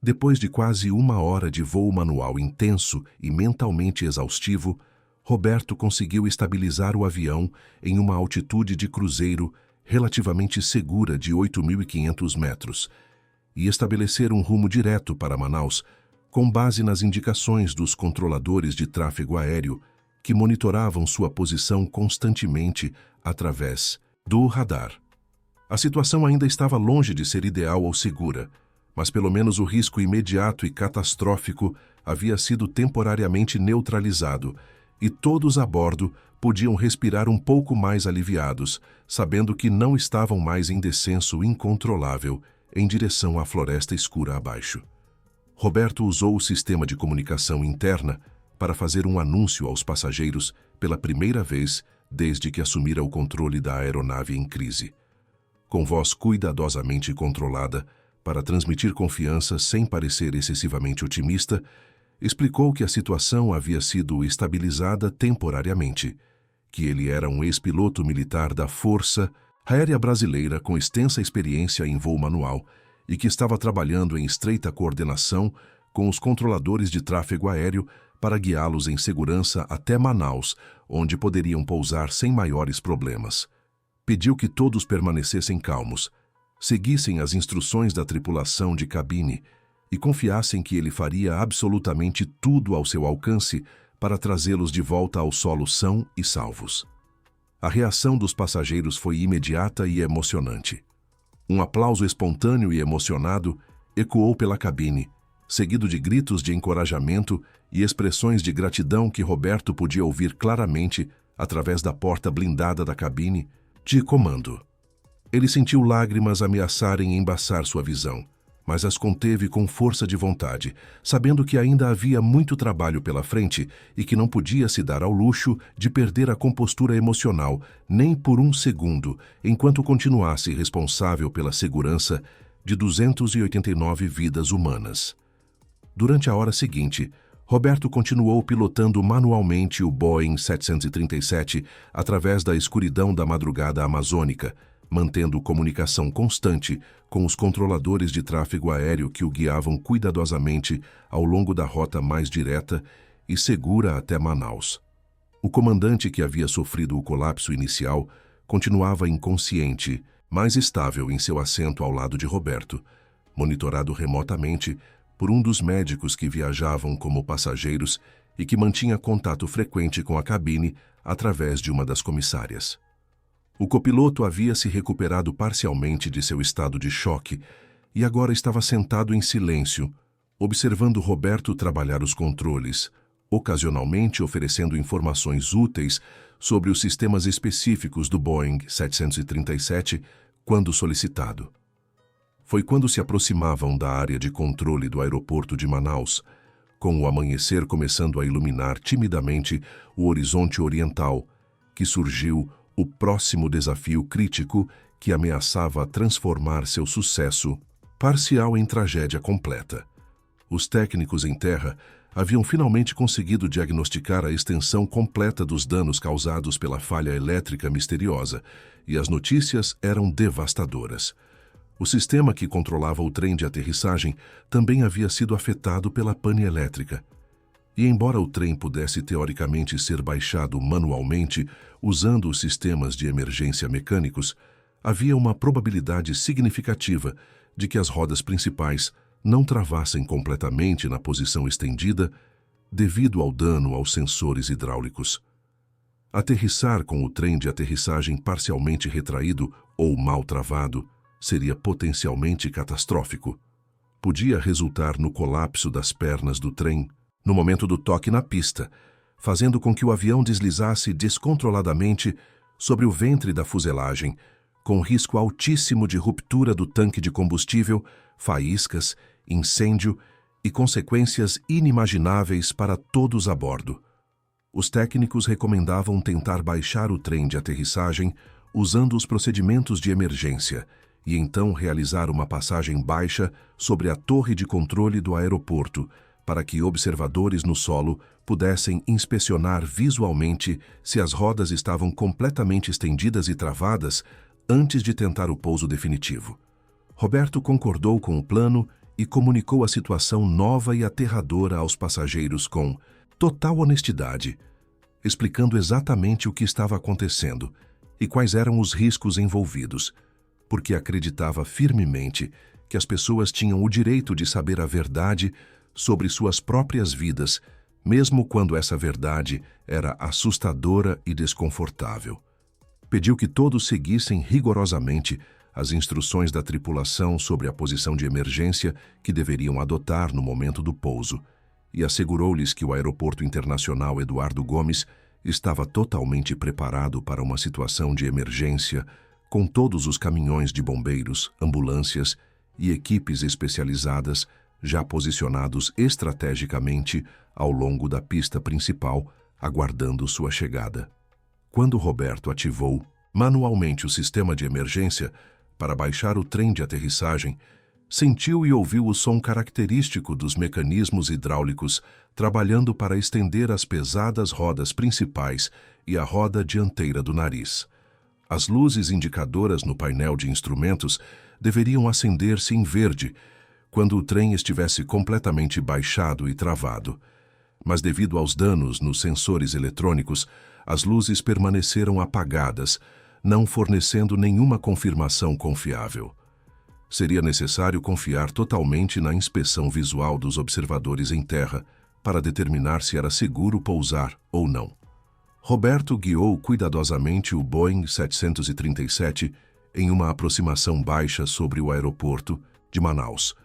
Depois de quase 1 hora de voo manual intenso e mentalmente exaustivo, Roberto conseguiu estabilizar o avião em uma altitude de cruzeiro relativamente segura de 8.500 metros e estabelecer um rumo direto para Manaus, com base nas indicações dos controladores de tráfego aéreo que monitoravam sua posição constantemente através do radar. A situação ainda estava longe de ser ideal ou segura, mas pelo menos o risco imediato e catastrófico havia sido temporariamente neutralizado e todos a bordo podiam respirar um pouco mais aliviados, sabendo que não estavam mais em descenso incontrolável em direção à floresta escura abaixo. Roberto usou o sistema de comunicação interna para fazer um anúncio aos passageiros pela primeira vez desde que assumira o controle da aeronave em crise. com voz cuidadosamente controlada, para transmitir confiança sem parecer excessivamente otimista, explicou que a situação havia sido estabilizada temporariamente, que ele era um ex-piloto militar da Força Aérea Brasileira com extensa experiência em voo manual e que estava trabalhando em estreita coordenação com os controladores de tráfego aéreo para guiá-los em segurança até Manaus, onde poderiam pousar sem maiores problemas. Pediu que todos permanecessem calmos, seguissem as instruções da tripulação de cabine e confiassem que ele faria absolutamente tudo ao seu alcance para trazê-los de volta ao solo são e salvos. A reação dos passageiros foi imediata e emocionante. Um aplauso espontâneo e emocionado ecoou pela cabine, seguido de gritos de encorajamento e expressões de gratidão que Roberto podia ouvir claramente através da porta blindada da cabine de comando. Ele sentiu lágrimas ameaçarem embaçar sua visão, mas as conteve com força de vontade, sabendo que ainda havia muito trabalho pela frente e que não podia se dar ao luxo de perder a compostura emocional nem por um segundo, enquanto continuasse responsável pela segurança de 289 vidas humanas. Durante a hora seguinte, Roberto continuou pilotando manualmente o Boeing 737 através da escuridão da madrugada amazônica, mantendo comunicação constante com os controladores de tráfego aéreo que o guiavam cuidadosamente ao longo da rota mais direta e segura até Manaus. O comandante, que havia sofrido o colapso inicial, continuava inconsciente, mas estável em seu assento ao lado de Roberto, monitorado remotamente por um dos médicos que viajavam como passageiros e que mantinha contato frequente com a cabine através de uma das comissárias. O copiloto havia se recuperado parcialmente de seu estado de choque e agora estava sentado em silêncio, observando Roberto trabalhar os controles, ocasionalmente oferecendo informações úteis sobre os sistemas específicos do Boeing 737 quando solicitado. Foi quando se aproximavam da área de controle do aeroporto de Manaus, com o amanhecer começando a iluminar timidamente o horizonte oriental, que surgiu o próximo desafio crítico que ameaçava transformar seu sucesso parcial em tragédia completa. Os técnicos em terra haviam finalmente conseguido diagnosticar a extensão completa dos danos causados pela falha elétrica misteriosa, e as notícias eram devastadoras. O sistema que controlava o trem de aterrissagem também havia sido afetado pela pane elétrica. E embora o trem pudesse teoricamente ser baixado manualmente usando os sistemas de emergência mecânicos, havia uma probabilidade significativa de que as rodas principais não travassem completamente na posição estendida devido ao dano aos sensores hidráulicos. Aterrissar com o trem de aterrissagem parcialmente retraído ou mal travado seria potencialmente catastrófico. Podia resultar no colapso das pernas do trem no momento do toque na pista, fazendo com que o avião deslizasse descontroladamente sobre o ventre da fuselagem, com risco altíssimo de ruptura do tanque de combustível, faíscas, incêndio e consequências inimagináveis para todos a bordo. Os técnicos recomendavam tentar baixar o trem de aterrissagem usando os procedimentos de emergência e então realizar uma passagem baixa sobre a torre de controle do aeroporto, para que observadores no solo pudessem inspecionar visualmente se as rodas estavam completamente estendidas e travadas antes de tentar o pouso definitivo. Roberto concordou com o plano e comunicou a situação nova e aterradora aos passageiros com total honestidade, explicando exatamente o que estava acontecendo e quais eram os riscos envolvidos, porque acreditava firmemente que as pessoas tinham o direito de saber a verdade sobre suas próprias vidas, mesmo quando essa verdade era assustadora e desconfortável. Pediu que todos seguissem rigorosamente as instruções da tripulação sobre a posição de emergência que deveriam adotar no momento do pouso, e assegurou-lhes que o Aeroporto Internacional Eduardo Gomes estava totalmente preparado para uma situação de emergência, com todos os caminhões de bombeiros, ambulâncias e equipes especializadas já posicionados estrategicamente ao longo da pista principal, aguardando sua chegada. Quando Roberto ativou manualmente o sistema de emergência, para baixar o trem de aterrissagem, sentiu e ouviu o som característico dos mecanismos hidráulicos trabalhando para estender as pesadas rodas principais e a roda dianteira do nariz. As luzes indicadoras no painel de instrumentos deveriam acender-se em verde quando o trem estivesse completamente baixado e travado. Mas devido aos danos nos sensores eletrônicos, as luzes permaneceram apagadas, não fornecendo nenhuma confirmação confiável. Seria necessário confiar totalmente na inspeção visual dos observadores em terra para determinar se era seguro pousar ou não. Roberto guiou cuidadosamente o Boeing 737 em uma aproximação baixa sobre o aeroporto de Manaus,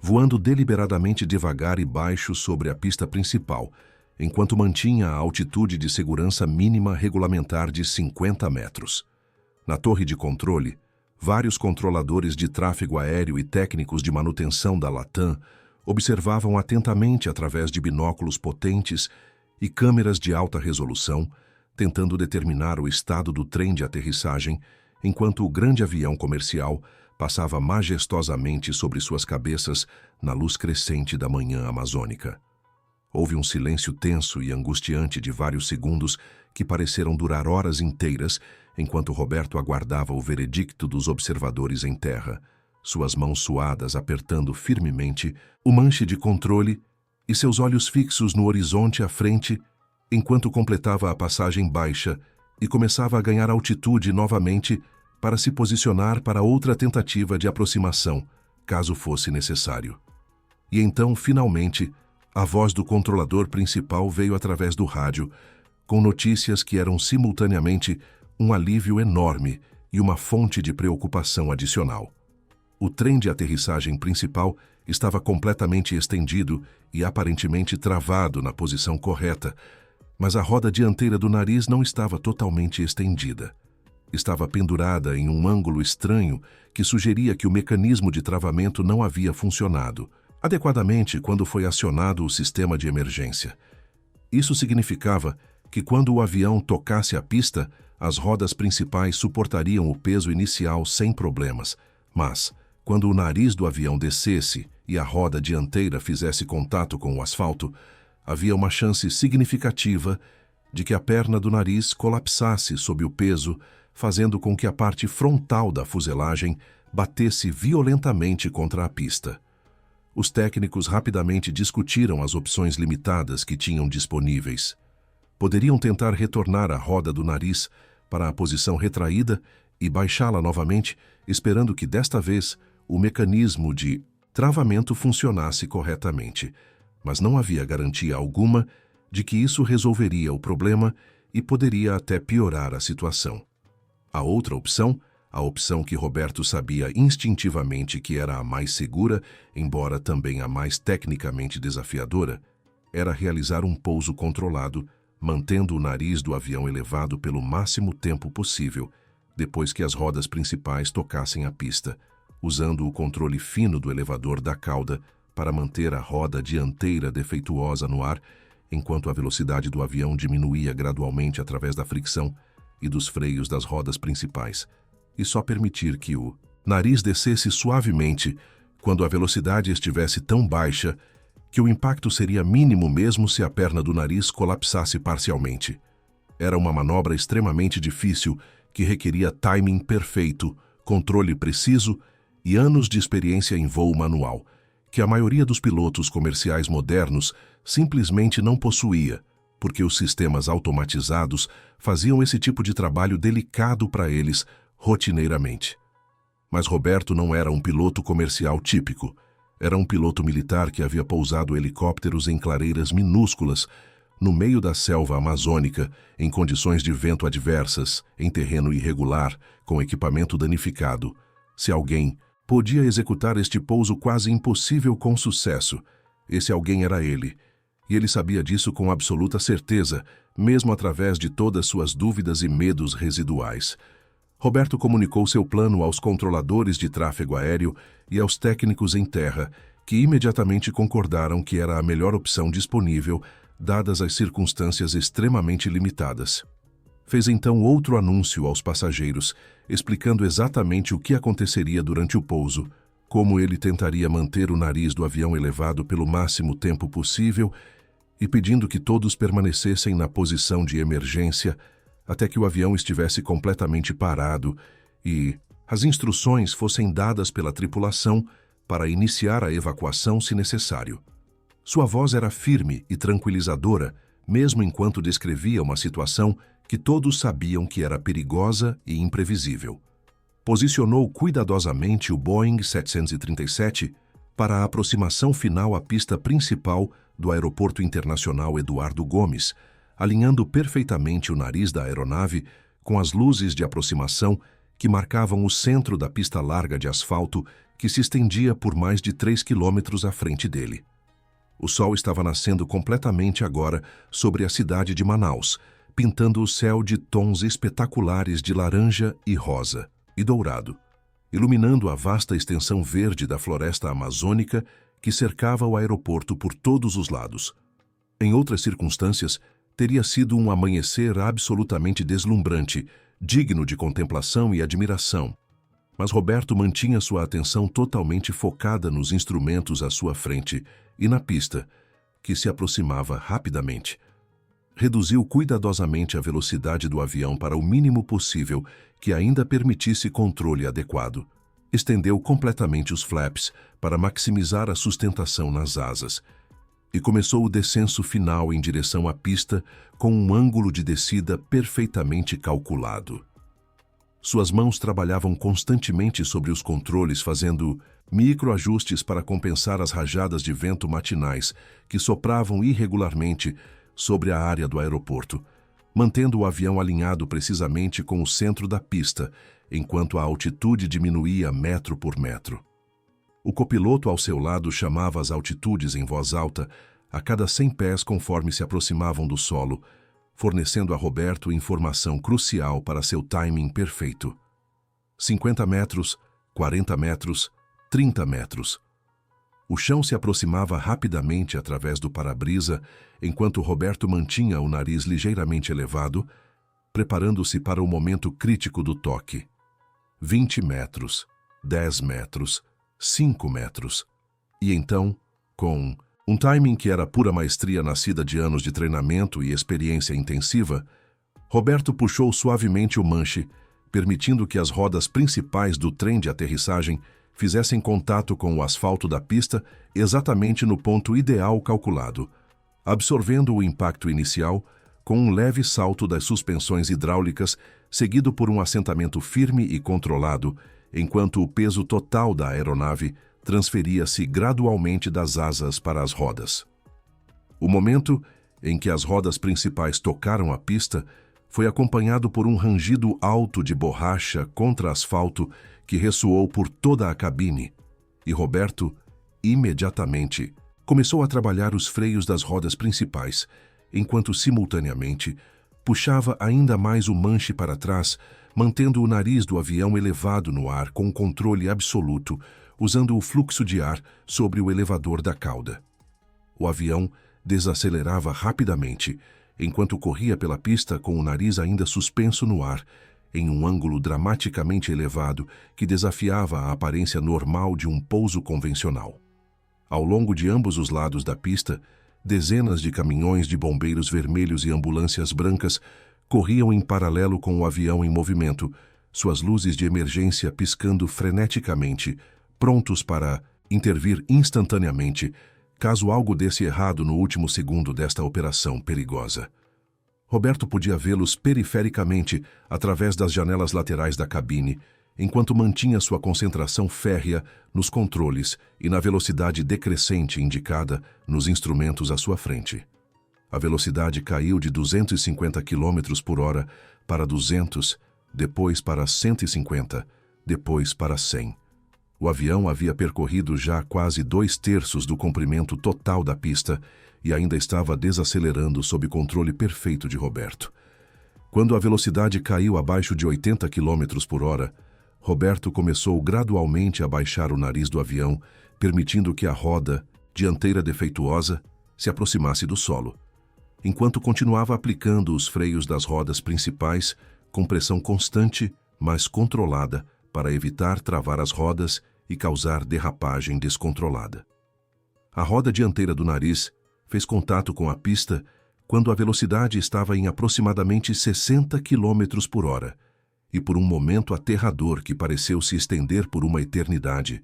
voando deliberadamente devagar e baixo sobre a pista principal, enquanto mantinha a altitude de segurança mínima regulamentar de 50 metros. Na torre de controle, vários controladores de tráfego aéreo e técnicos de manutenção da Latam observavam atentamente através de binóculos potentes e câmeras de alta resolução, tentando determinar o estado do trem de aterrissagem, enquanto o grande avião comercial passava majestosamente sobre suas cabeças na luz crescente da manhã amazônica. Houve um silêncio tenso e angustiante de vários segundos que pareceram durar horas inteiras, enquanto Roberto aguardava o veredicto dos observadores em terra, suas mãos suadas apertando firmemente o manche de controle e seus olhos fixos no horizonte à frente, enquanto completava a passagem baixa e começava a ganhar altitude novamente para se posicionar para outra tentativa de aproximação, caso fosse necessário. E então, finalmente, a voz do controlador principal veio através do rádio, com notícias que eram simultaneamente um alívio enorme e uma fonte de preocupação adicional. O trem de aterrissagem principal estava completamente estendido e aparentemente travado na posição correta, mas a roda dianteira do nariz não estava totalmente estendida. Estava pendurada em um ângulo estranho que sugeria que o mecanismo de travamento não havia funcionado adequadamente quando foi acionado o sistema de emergência. Isso significava que quando o avião tocasse a pista, as rodas principais suportariam o peso inicial sem problemas, mas, quando o nariz do avião descesse e a roda dianteira fizesse contato com o asfalto, havia uma chance significativa de que a perna do nariz colapsasse sob o peso, fazendo com que a parte frontal da fuselagem batesse violentamente contra a pista. Os técnicos rapidamente discutiram as opções limitadas que tinham disponíveis. Poderiam tentar retornar a roda do nariz para a posição retraída e baixá-la novamente, esperando que desta vez o mecanismo de travamento funcionasse corretamente, mas não havia garantia alguma de que isso resolveria o problema e poderia até piorar a situação. A outra opção, a opção que Roberto sabia instintivamente que era a mais segura, embora também a mais tecnicamente desafiadora, era realizar um pouso controlado, mantendo o nariz do avião elevado pelo máximo tempo possível, depois que as rodas principais tocassem a pista, usando o controle fino do elevador da cauda para manter a roda dianteira defeituosa no ar, enquanto a velocidade do avião diminuía gradualmente através da fricção e dos freios das rodas principais, e só permitir que o nariz descesse suavemente quando a velocidade estivesse tão baixa que o impacto seria mínimo mesmo se a perna do nariz colapsasse parcialmente. Era uma manobra extremamente difícil que requeria timing perfeito, controle preciso e anos de experiência em voo manual, que a maioria dos pilotos comerciais modernos simplesmente não possuía, porque os sistemas automatizados faziam esse tipo de trabalho delicado para eles rotineiramente. Mas Roberto não era um piloto comercial típico. Era um piloto militar que havia pousado helicópteros em clareiras minúsculas, no meio da selva amazônica, em condições de vento adversas, em terreno irregular, com equipamento danificado. Se alguém podia executar este pouso quase impossível com sucesso, esse alguém era ele. E ele sabia disso com absoluta certeza, mesmo através de todas suas dúvidas e medos residuais. Roberto comunicou seu plano aos controladores de tráfego aéreo e aos técnicos em terra, que imediatamente concordaram que era a melhor opção disponível, dadas as circunstâncias extremamente limitadas. Fez então outro anúncio aos passageiros, explicando exatamente o que aconteceria durante o pouso, como ele tentaria manter o nariz do avião elevado pelo máximo tempo possível e pedindo que todos permanecessem na posição de emergência até que o avião estivesse completamente parado e as instruções fossem dadas pela tripulação para iniciar a evacuação se necessário. Sua voz era firme e tranquilizadora, mesmo enquanto descrevia uma situação que todos sabiam que era perigosa e imprevisível. Posicionou cuidadosamente o Boeing 737 para a aproximação final à pista principal do Aeroporto Internacional Eduardo Gomes, alinhando perfeitamente o nariz da aeronave com as luzes de aproximação que marcavam o centro da pista larga de asfalto que se estendia por mais de 3 quilômetros à frente dele. O sol estava nascendo completamente agora sobre a cidade de Manaus, pintando o céu de tons espetaculares de laranja e rosa e dourado, iluminando a vasta extensão verde da floresta amazônica que cercava o aeroporto por todos os lados. Em outras circunstâncias, teria sido um amanhecer absolutamente deslumbrante, digno de contemplação e admiração. Mas Roberto mantinha sua atenção totalmente focada nos instrumentos à sua frente e na pista, que se aproximava rapidamente. Reduziu cuidadosamente a velocidade do avião para o mínimo possível que ainda permitisse controle adequado. Estendeu completamente os flaps para maximizar a sustentação nas asas e começou o descenso final em direção à pista com um ângulo de descida perfeitamente calculado. Suas mãos trabalhavam constantemente sobre os controles, fazendo microajustes para compensar as rajadas de vento matinais que sopravam irregularmente sobre a área do aeroporto, mantendo o avião alinhado precisamente com o centro da pista, enquanto a altitude diminuía metro por metro. O copiloto ao seu lado chamava as altitudes em voz alta a cada 100 pés conforme se aproximavam do solo, fornecendo a Roberto informação crucial para seu timing perfeito. 50 metros, 40 metros, 30 metros. O chão se aproximava rapidamente através do para-brisa, enquanto Roberto mantinha o nariz ligeiramente elevado, preparando-se para o momento crítico do toque. 20 metros, 10 metros, 5 metros. E então, com um timing que era pura maestria nascida de anos de treinamento e experiência intensiva, Roberto puxou suavemente o manche, permitindo que as rodas principais do trem de aterrissagem fizessem contato com o asfalto da pista exatamente no ponto ideal calculado, absorvendo o impacto inicial com um leve salto das suspensões hidráulicas, seguido por um assentamento firme e controlado, enquanto o peso total da aeronave transferia-se gradualmente das asas para as rodas. O momento em que as rodas principais tocaram a pista foi acompanhado por um rangido alto de borracha contra asfalto que ressoou por toda a cabine, e Roberto, imediatamente, começou a trabalhar os freios das rodas principais, enquanto simultaneamente puxava ainda mais o manche para trás, mantendo o nariz do avião elevado no ar com controle absoluto, usando o fluxo de ar sobre o elevador da cauda. O avião desacelerava rapidamente, enquanto corria pela pista com o nariz ainda suspenso no ar, em um ângulo dramaticamente elevado que desafiava a aparência normal de um pouso convencional. Ao longo de ambos os lados da pista, dezenas de caminhões de bombeiros vermelhos e ambulâncias brancas corriam em paralelo com o avião em movimento, suas luzes de emergência piscando freneticamente, prontos para intervir instantaneamente, caso algo desse errado no último segundo desta operação perigosa. Roberto podia vê-los perifericamente através das janelas laterais da cabine, enquanto mantinha sua concentração férrea nos controles e na velocidade decrescente indicada nos instrumentos à sua frente. A velocidade caiu de 250 km por hora para 200, depois para 150, depois para 100. O avião havia percorrido já quase 2/3 do comprimento total da pista e ainda estava desacelerando sob controle perfeito de Roberto. Quando a velocidade caiu abaixo de 80 km por hora, Roberto começou gradualmente a baixar o nariz do avião, permitindo que a roda, dianteira defeituosa, se aproximasse do solo. enquanto continuava aplicando os freios das rodas principais com pressão constante, mas controlada, para evitar travar as rodas e causar derrapagem descontrolada. A roda dianteira do nariz fez contato com a pista quando a velocidade estava em aproximadamente 60 km por hora, e por um momento aterrador que pareceu se estender por uma eternidade,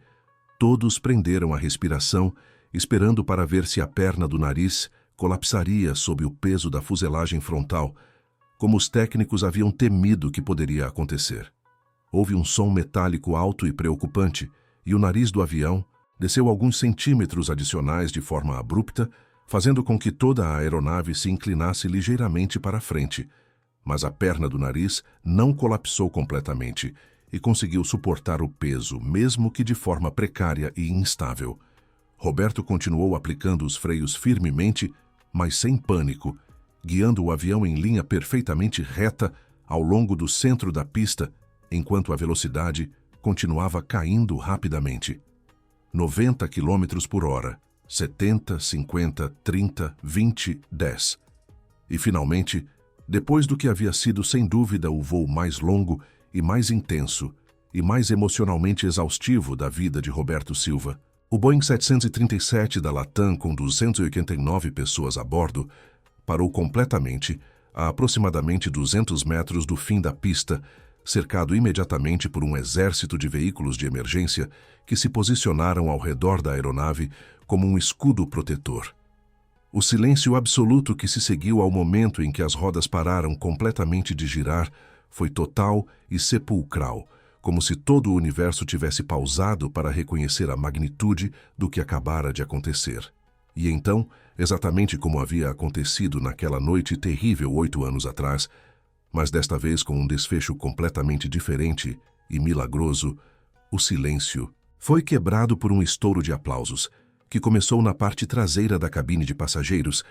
todos prenderam a respiração, esperando para ver se a perna do nariz colapsaria sob o peso da fuselagem frontal, como os técnicos haviam temido que poderia acontecer. Houve um som metálico alto e preocupante, e o nariz do avião desceu alguns centímetros adicionais de forma abrupta, fazendo com que toda a aeronave se inclinasse ligeiramente para a frente, mas a perna do nariz não colapsou completamente e conseguiu suportar o peso, mesmo que de forma precária e instável. Roberto continuou aplicando os freios firmemente, mas sem pânico, guiando o avião em linha perfeitamente reta ao longo do centro da pista, enquanto a velocidade continuava caindo rapidamente. 90 km por hora, 70, 50, 30, 20, 10. E finalmente, depois do que havia sido sem dúvida o voo mais longo e mais intenso e mais emocionalmente exaustivo da vida de Roberto Silva, o Boeing 737 da Latam, com 289 pessoas a bordo, parou completamente a aproximadamente 200 metros do fim da pista, cercado imediatamente por um exército de veículos de emergência que se posicionaram ao redor da aeronave como um escudo protetor. O silêncio absoluto que se seguiu ao momento em que as rodas pararam completamente de girar foi total e sepulcral, como se todo o universo tivesse pausado para reconhecer a magnitude do que acabara de acontecer. E então, exatamente como havia acontecido naquela noite terrível 8 anos atrás, mas desta vez com um desfecho completamente diferente e milagroso, o silêncio foi quebrado por um estouro de aplausos, que começou na parte traseira da cabine de passageiros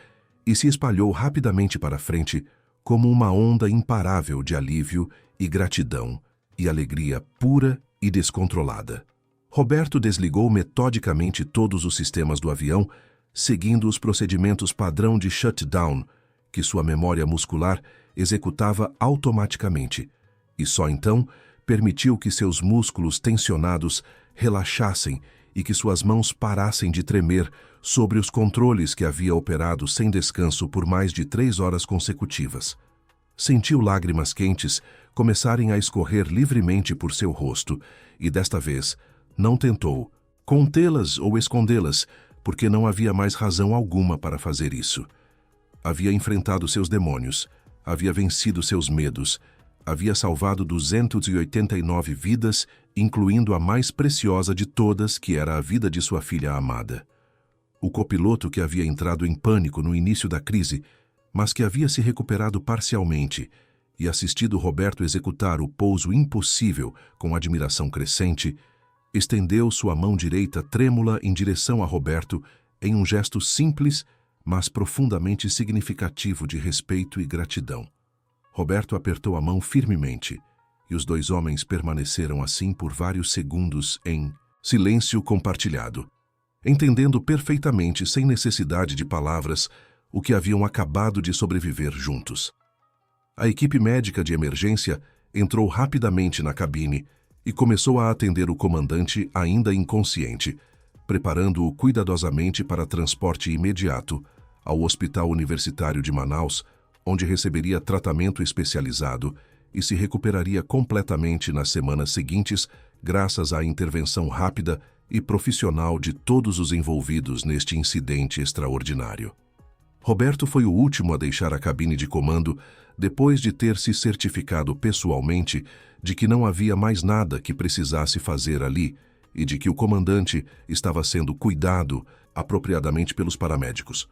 e se espalhou rapidamente para frente como uma onda imparável de alívio e gratidão e alegria pura e descontrolada. Roberto desligou metodicamente todos os sistemas do avião, seguindo os procedimentos padrão de shutdown, que sua memória muscular executava automaticamente, e só então permitiu que seus músculos tensionados relaxassem e que suas mãos parassem de tremer sobre os controles que havia operado sem descanso por mais de 3 horas consecutivas. Sentiu lágrimas quentes começarem a escorrer livremente por seu rosto e, desta vez, não tentou contê-las ou escondê-las, porque não havia mais razão alguma para fazer isso. Havia enfrentado seus demônios, havia vencido seus medos, havia salvado 289 vidas, incluindo a mais preciosa de todas, que era a vida de sua filha amada. O copiloto, que havia entrado em pânico no início da crise, mas que havia se recuperado parcialmente e assistido Roberto executar o pouso impossível com admiração crescente, estendeu sua mão direita trêmula em direção a Roberto em um gesto simples, mas profundamente significativo de respeito e gratidão. Roberto apertou a mão firmemente, e os 2 homens permaneceram assim por vários segundos em silêncio compartilhado, entendendo perfeitamente, sem necessidade de palavras, o que haviam acabado de sobreviver juntos. A equipe médica de emergência entrou rapidamente na cabine e começou a atender o comandante ainda inconsciente, preparando-o cuidadosamente para transporte imediato ao Hospital Universitário de Manaus, onde receberia tratamento especializado e se recuperaria completamente nas semanas seguintes, graças à intervenção rápida e profissional de todos os envolvidos neste incidente extraordinário. Roberto foi o último a deixar a cabine de comando depois de ter se certificado pessoalmente de que não havia mais nada que precisasse fazer ali e de que o comandante estava sendo cuidado apropriadamente pelos paramédicos.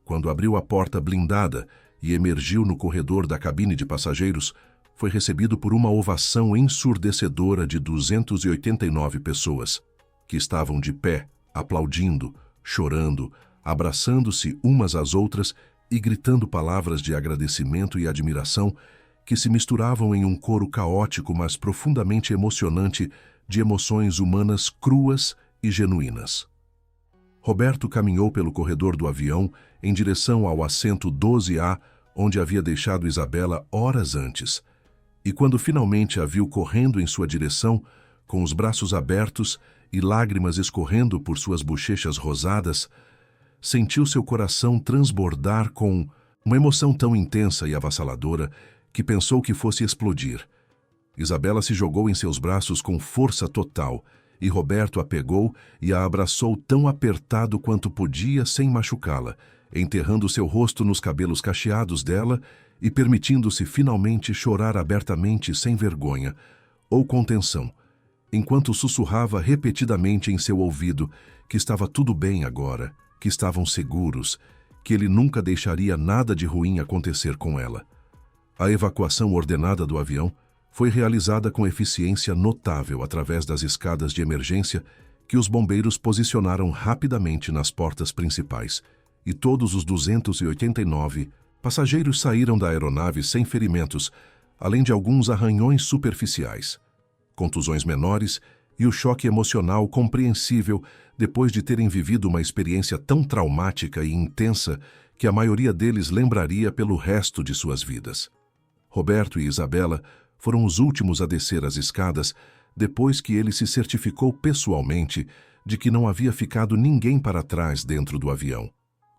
Quando abriu a porta blindada e emergiu no corredor da cabine de passageiros, foi recebido por uma ovação ensurdecedora de 289 pessoas, que estavam de pé, aplaudindo, chorando, abraçando-se umas às outras e gritando palavras de agradecimento e admiração que se misturavam em um coro caótico, mas profundamente emocionante, de emoções humanas cruas e genuínas. Roberto caminhou pelo corredor do avião em direção ao assento 12A, onde havia deixado Isabela horas antes. E quando finalmente a viu correndo em sua direção, com os braços abertos e lágrimas escorrendo por suas bochechas rosadas, sentiu seu coração transbordar com uma emoção tão intensa e avassaladora que pensou que fosse explodir. Isabela se jogou em seus braços com força total, e Roberto a pegou e a abraçou tão apertado quanto podia sem machucá-la, enterrando seu rosto nos cabelos cacheados dela e permitindo-se finalmente chorar abertamente sem vergonha ou contenção, enquanto sussurrava repetidamente em seu ouvido que estava tudo bem agora, que estavam seguros, que ele nunca deixaria nada de ruim acontecer com ela. A evacuação ordenada do avião foi realizada com eficiência notável através das escadas de emergência que os bombeiros posicionaram rapidamente nas portas principais, e todos os 289 passageiros saíram da aeronave sem ferimentos, além de alguns arranhões superficiais, contusões menores e o choque emocional compreensível depois de terem vivido uma experiência tão traumática e intensa que a maioria deles lembraria pelo resto de suas vidas. Roberto e Isabela foram os últimos a descer as escadas depois que ele se certificou pessoalmente de que não havia ficado ninguém para trás dentro do avião,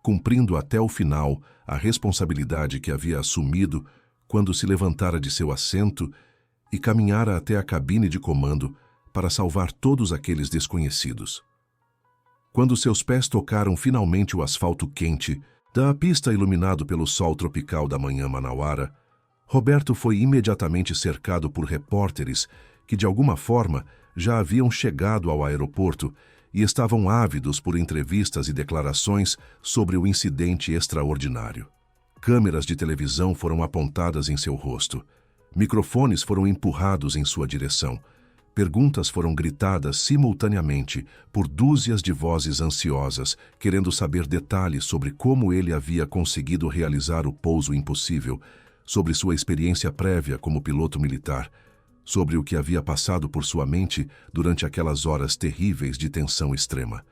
cumprindo até o final a responsabilidade que havia assumido quando se levantara de seu assento e caminhara até a cabine de comando para salvar todos aqueles desconhecidos. Quando seus pés tocaram finalmente o asfalto quente da pista iluminado pelo sol tropical da manhã manauara, Roberto foi imediatamente cercado por repórteres que, de alguma forma, já haviam chegado ao aeroporto e estavam ávidos por entrevistas e declarações sobre o incidente extraordinário. Câmeras de televisão foram apontadas em seu rosto. Microfones foram empurrados em sua direção. Perguntas foram gritadas simultaneamente por dúzias de vozes ansiosas, querendo saber detalhes sobre como ele havia conseguido realizar o pouso impossível, sobre sua experiência prévia como piloto militar, sobre o que havia passado por sua mente durante aquelas horas terríveis de tensão extrema.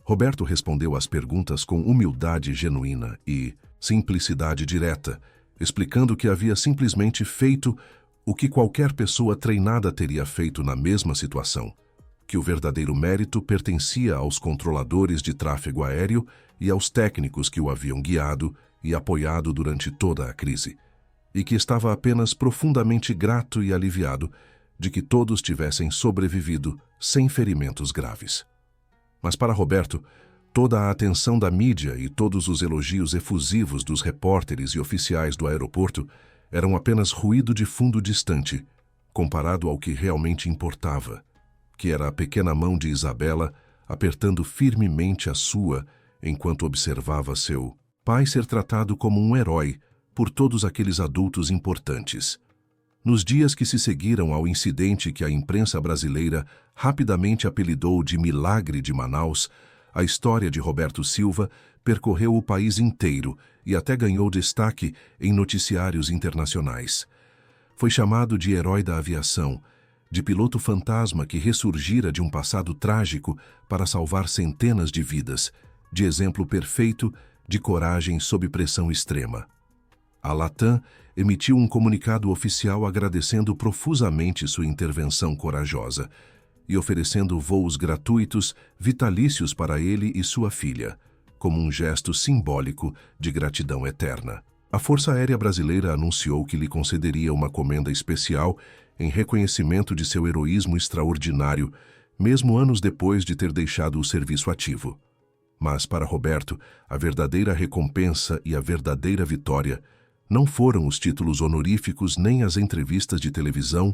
Roberto respondeu às perguntas com humildade genuína e simplicidade direta, explicando que havia simplesmente feito o que qualquer pessoa treinada teria feito na mesma situação, que o verdadeiro mérito pertencia aos controladores de tráfego aéreo e aos técnicos que o haviam guiado e apoiado durante toda a crise, e que estava apenas profundamente grato e aliviado de que todos tivessem sobrevivido sem ferimentos graves. Mas para Roberto, toda a atenção da mídia e todos os elogios efusivos dos repórteres e oficiais do aeroporto eram apenas ruído de fundo distante, comparado ao que realmente importava, que era a pequena mão de Isabela apertando firmemente a sua enquanto observava seu pai ser tratado como um herói por todos aqueles adultos importantes. Nos dias que se seguiram ao incidente que a imprensa brasileira rapidamente apelidou de Milagre de Manaus, a história de Roberto Silva percorreu o país inteiro e até ganhou destaque em noticiários internacionais. Foi chamado de herói da aviação, de piloto fantasma que ressurgira de um passado trágico para salvar centenas de vidas, de exemplo perfeito de coragem sob pressão extrema. A Latam emitiu um comunicado oficial agradecendo profusamente sua intervenção corajosa e oferecendo voos gratuitos vitalícios para ele e sua filha, como um gesto simbólico de gratidão eterna. A Força Aérea Brasileira anunciou que lhe concederia uma comenda especial em reconhecimento de seu heroísmo extraordinário, mesmo anos depois de ter deixado o serviço ativo. Mas, para Roberto, a verdadeira recompensa e a verdadeira vitória não foram os títulos honoríficos, nem as entrevistas de televisão,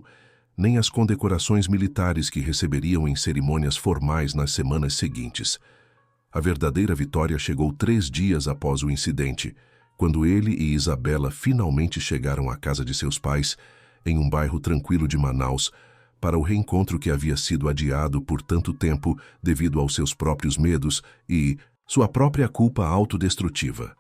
nem as condecorações militares que receberiam em cerimônias formais nas semanas seguintes. A verdadeira vitória chegou 3 dias após o incidente, quando ele e Isabela finalmente chegaram à casa de seus pais, em um bairro tranquilo de Manaus, para o reencontro que havia sido adiado por tanto tempo devido aos seus próprios medos e sua própria culpa autodestrutiva.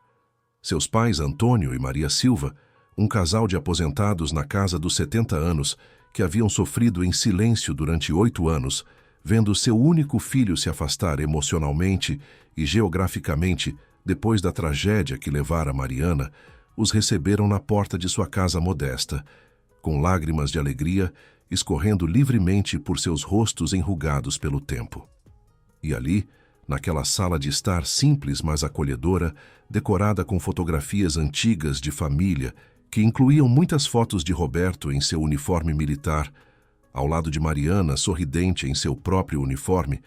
Seus pais, Antônio e Maria Silva, um casal de aposentados na casa dos 70 anos, que haviam sofrido em silêncio durante 8 anos, vendo seu único filho se afastar emocionalmente e geograficamente depois da tragédia que levara Mariana, os receberam na porta de sua casa modesta, com lágrimas de alegria escorrendo livremente por seus rostos enrugados pelo tempo. E ali, naquela sala de estar simples mas acolhedora, decorada com fotografias antigas de família, que incluíam muitas fotos de Roberto em seu uniforme militar, ao lado de Mariana, sorridente em seu próprio uniforme,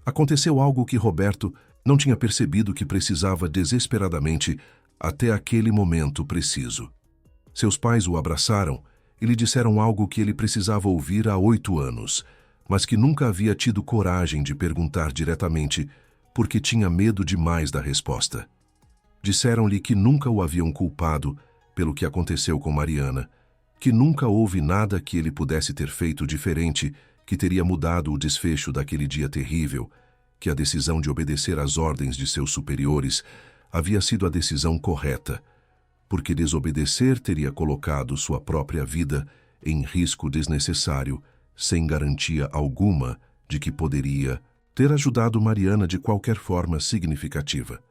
aconteceu algo que Roberto não tinha percebido que precisava desesperadamente até aquele momento preciso. Seus pais o abraçaram e lhe disseram algo que ele precisava ouvir há 8 anos, mas que nunca havia tido coragem de perguntar diretamente, porque tinha medo demais da resposta. Disseram-lhe que nunca o haviam culpado pelo que aconteceu com Mariana, que nunca houve nada que ele pudesse ter feito diferente que teria mudado o desfecho daquele dia terrível, que a decisão de obedecer às ordens de seus superiores havia sido a decisão correta, porque desobedecer teria colocado sua própria vida em risco desnecessário, sem garantia alguma de que poderia ter ajudado Mariana de qualquer forma significativa.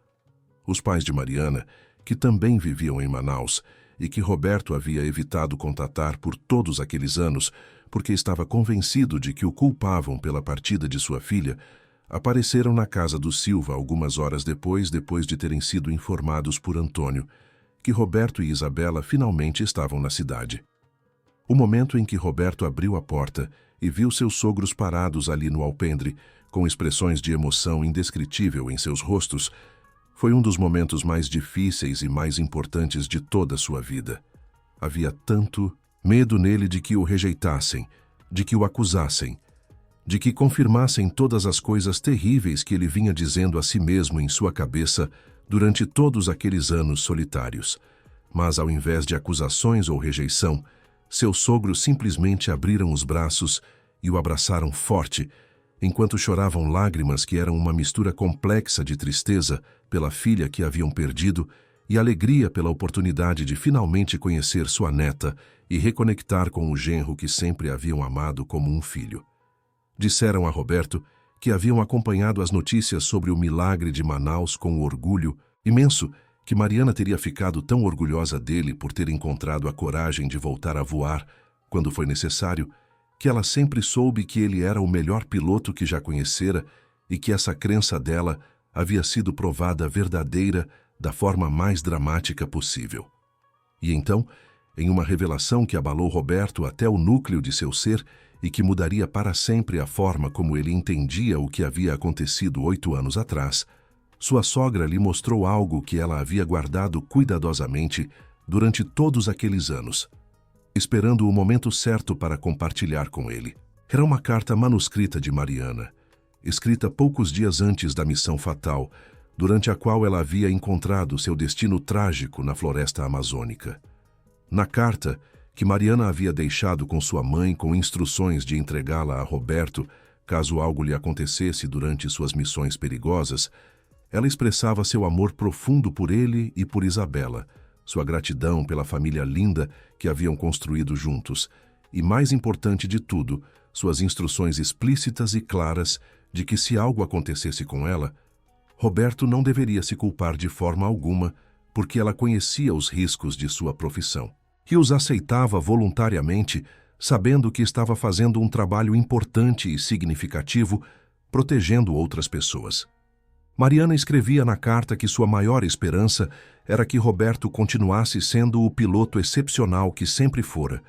Os pais de Mariana, que também viviam em Manaus e que Roberto havia evitado contatar por todos aqueles anos, porque estava convencido de que o culpavam pela partida de sua filha, apareceram na casa do Silva algumas horas depois de terem sido informados por Antônio que Roberto e Isabela finalmente estavam na cidade. O momento em que Roberto abriu a porta e viu seus sogros parados ali no alpendre, com expressões de emoção indescritível em seus rostos, foi um dos momentos mais difíceis e mais importantes de toda a sua vida. Havia tanto medo nele de que o rejeitassem, de que o acusassem, de que confirmassem todas as coisas terríveis que ele vinha dizendo a si mesmo em sua cabeça durante todos aqueles anos solitários. Mas, ao invés de acusações ou rejeição, seus sogros simplesmente abriram os braços e o abraçaram forte, enquanto choravam lágrimas que eram uma mistura complexa de tristeza pela filha que haviam perdido e alegria pela oportunidade de finalmente conhecer sua neta e reconectar com o genro que sempre haviam amado como um filho. Disseram a Roberto que haviam acompanhado as notícias sobre o milagre de Manaus com o orgulho imenso que Mariana teria ficado tão orgulhosa dele por ter encontrado a coragem de voltar a voar quando foi necessário, que ela sempre soube que ele era o melhor piloto que já conhecera e que essa crença dela havia sido provada verdadeira da forma mais dramática possível. E então, em uma revelação que abalou Roberto até o núcleo de seu ser e que mudaria para sempre a forma como ele entendia o que havia acontecido 8 anos atrás, sua sogra lhe mostrou algo que ela havia guardado cuidadosamente durante todos aqueles anos, esperando o momento certo para compartilhar com ele. Era uma carta manuscrita de Mariana, escrita poucos dias antes da missão fatal, durante a qual ela havia encontrado seu destino trágico na floresta amazônica. Na carta, que Mariana havia deixado com sua mãe com instruções de entregá-la a Roberto caso algo lhe acontecesse durante suas missões perigosas, ela expressava seu amor profundo por ele e por Isabela, sua gratidão pela família linda que haviam construído juntos, e, mais importante de tudo, suas instruções explícitas e claras de que se algo acontecesse com ela, Roberto não deveria se culpar de forma alguma, porque ela conhecia os riscos de sua profissão e os aceitava voluntariamente, sabendo que estava fazendo um trabalho importante e significativo, protegendo outras pessoas. Mariana escrevia na carta que sua maior esperança era que Roberto continuasse sendo o piloto excepcional que sempre fora,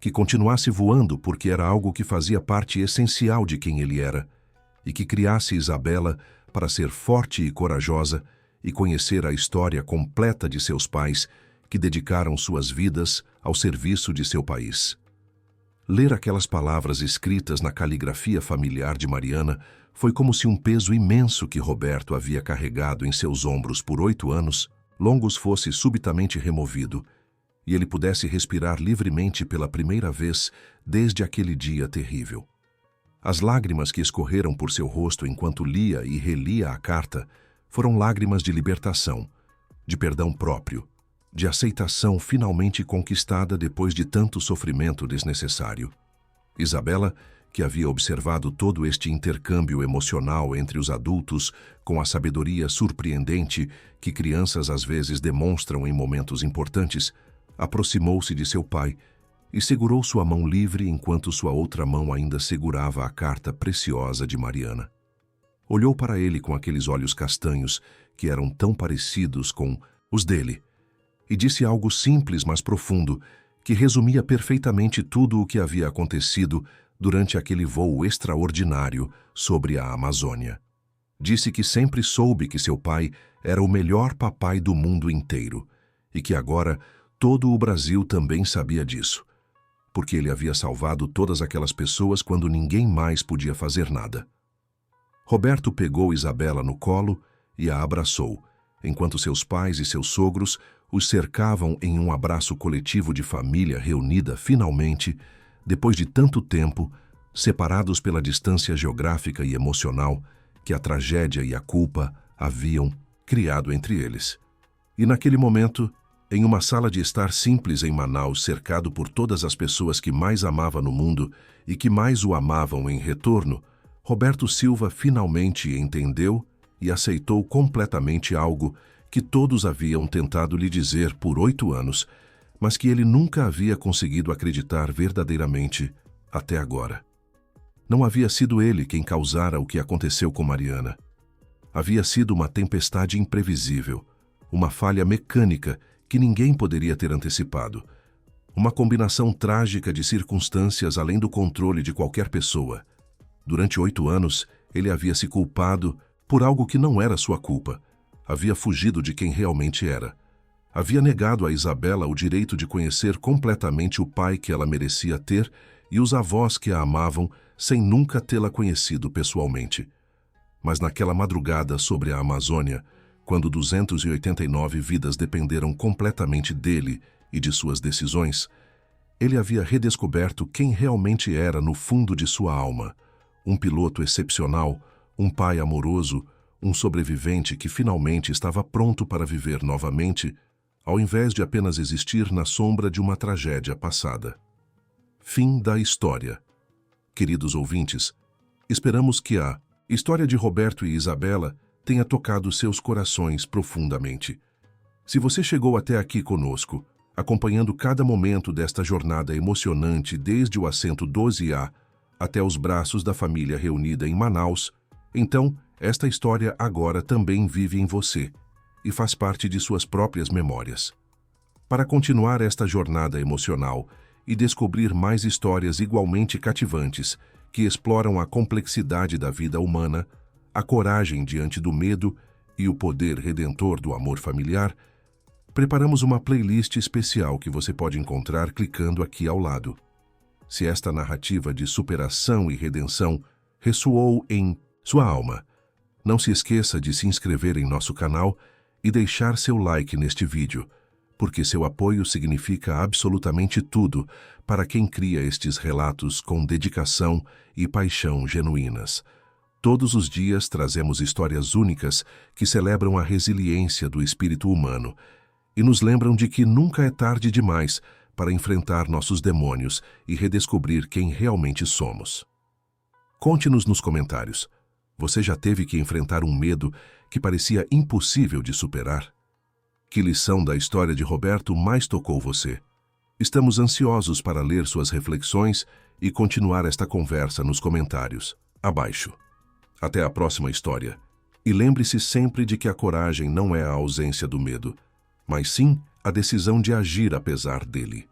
que continuasse voando porque era algo que fazia parte essencial de quem ele era, e que criasse Isabela para ser forte e corajosa e conhecer a história completa de seus pais, que dedicaram suas vidas ao serviço de seu país. Ler aquelas palavras escritas na caligrafia familiar de Mariana foi como se um peso imenso que Roberto havia carregado em seus ombros por 8 anos longos fosse subitamente removido e ele pudesse respirar livremente pela primeira vez desde aquele dia terrível. As lágrimas que escorreram por seu rosto enquanto lia e relia a carta foram lágrimas de libertação, de perdão próprio, de aceitação finalmente conquistada depois de tanto sofrimento desnecessário. Isabela, que havia observado todo este intercâmbio emocional entre os adultos com a sabedoria surpreendente que crianças às vezes demonstram em momentos importantes, aproximou-se de seu pai e segurou sua mão livre enquanto sua outra mão ainda segurava a carta preciosa de Mariana. Olhou para ele com aqueles olhos castanhos que eram tão parecidos com os dele e disse algo simples, mas profundo, que resumia perfeitamente tudo o que havia acontecido durante aquele voo extraordinário sobre a Amazônia. Disse que sempre soube que seu pai era o melhor papai do mundo inteiro e que agora todo o Brasil também sabia disso, porque ele havia salvado todas aquelas pessoas quando ninguém mais podia fazer nada. Roberto pegou Isabela no colo e a abraçou, enquanto seus pais e seus sogros os cercavam em um abraço coletivo de família reunida finalmente, depois de tanto tempo, separados pela distância geográfica e emocional que a tragédia e a culpa haviam criado entre eles. E naquele momento, em uma sala de estar simples em Manaus, cercado por todas as pessoas que mais amava no mundo e que mais o amavam em retorno, Roberto Silva finalmente entendeu e aceitou completamente algo que todos haviam tentado lhe dizer por 8 anos, mas que ele nunca havia conseguido acreditar verdadeiramente até agora. Não havia sido ele quem causara o que aconteceu com Mariana. Havia sido uma tempestade imprevisível, uma falha mecânica que ninguém poderia ter antecipado, uma combinação trágica de circunstâncias além do controle de qualquer pessoa. Durante 8 anos, ele havia se culpado por algo que não era sua culpa. Havia fugido de quem realmente era. Havia negado a Isabela o direito de conhecer completamente o pai que ela merecia ter e os avós que a amavam sem nunca tê-la conhecido pessoalmente. Mas naquela madrugada sobre a Amazônia, quando 289 vidas dependeram completamente dele e de suas decisões, ele havia redescoberto quem realmente era no fundo de sua alma. Um piloto excepcional, um pai amoroso, um sobrevivente que finalmente estava pronto para viver novamente, ao invés de apenas existir na sombra de uma tragédia passada. Fim da história. Queridos ouvintes, esperamos que a história de Roberto e Isabela tenha tocado seus corações profundamente. Se você chegou até aqui conosco, acompanhando cada momento desta jornada emocionante desde o assento 12A até os braços da família reunida em Manaus, então esta história agora também vive em você e faz parte de suas próprias memórias. Para continuar esta jornada emocional e descobrir mais histórias igualmente cativantes que exploram a complexidade da vida humana, a coragem diante do medo e o poder redentor do amor familiar, preparamos uma playlist especial que você pode encontrar clicando aqui ao lado. Se esta narrativa de superação e redenção ressoou em sua alma, não se esqueça de se inscrever em nosso canal e deixar seu like neste vídeo, porque seu apoio significa absolutamente tudo para quem cria estes relatos com dedicação e paixão genuínas. Todos os dias trazemos histórias únicas que celebram a resiliência do espírito humano e nos lembram de que nunca é tarde demais para enfrentar nossos demônios e redescobrir quem realmente somos. Conte-nos nos comentários. Você já teve que enfrentar um medo que parecia impossível de superar? Que lição da história de Roberto mais tocou você? Estamos ansiosos para ler suas reflexões e continuar esta conversa nos comentários abaixo. Até a próxima história. E lembre-se sempre de que a coragem não é a ausência do medo, mas sim a decisão de agir apesar dele.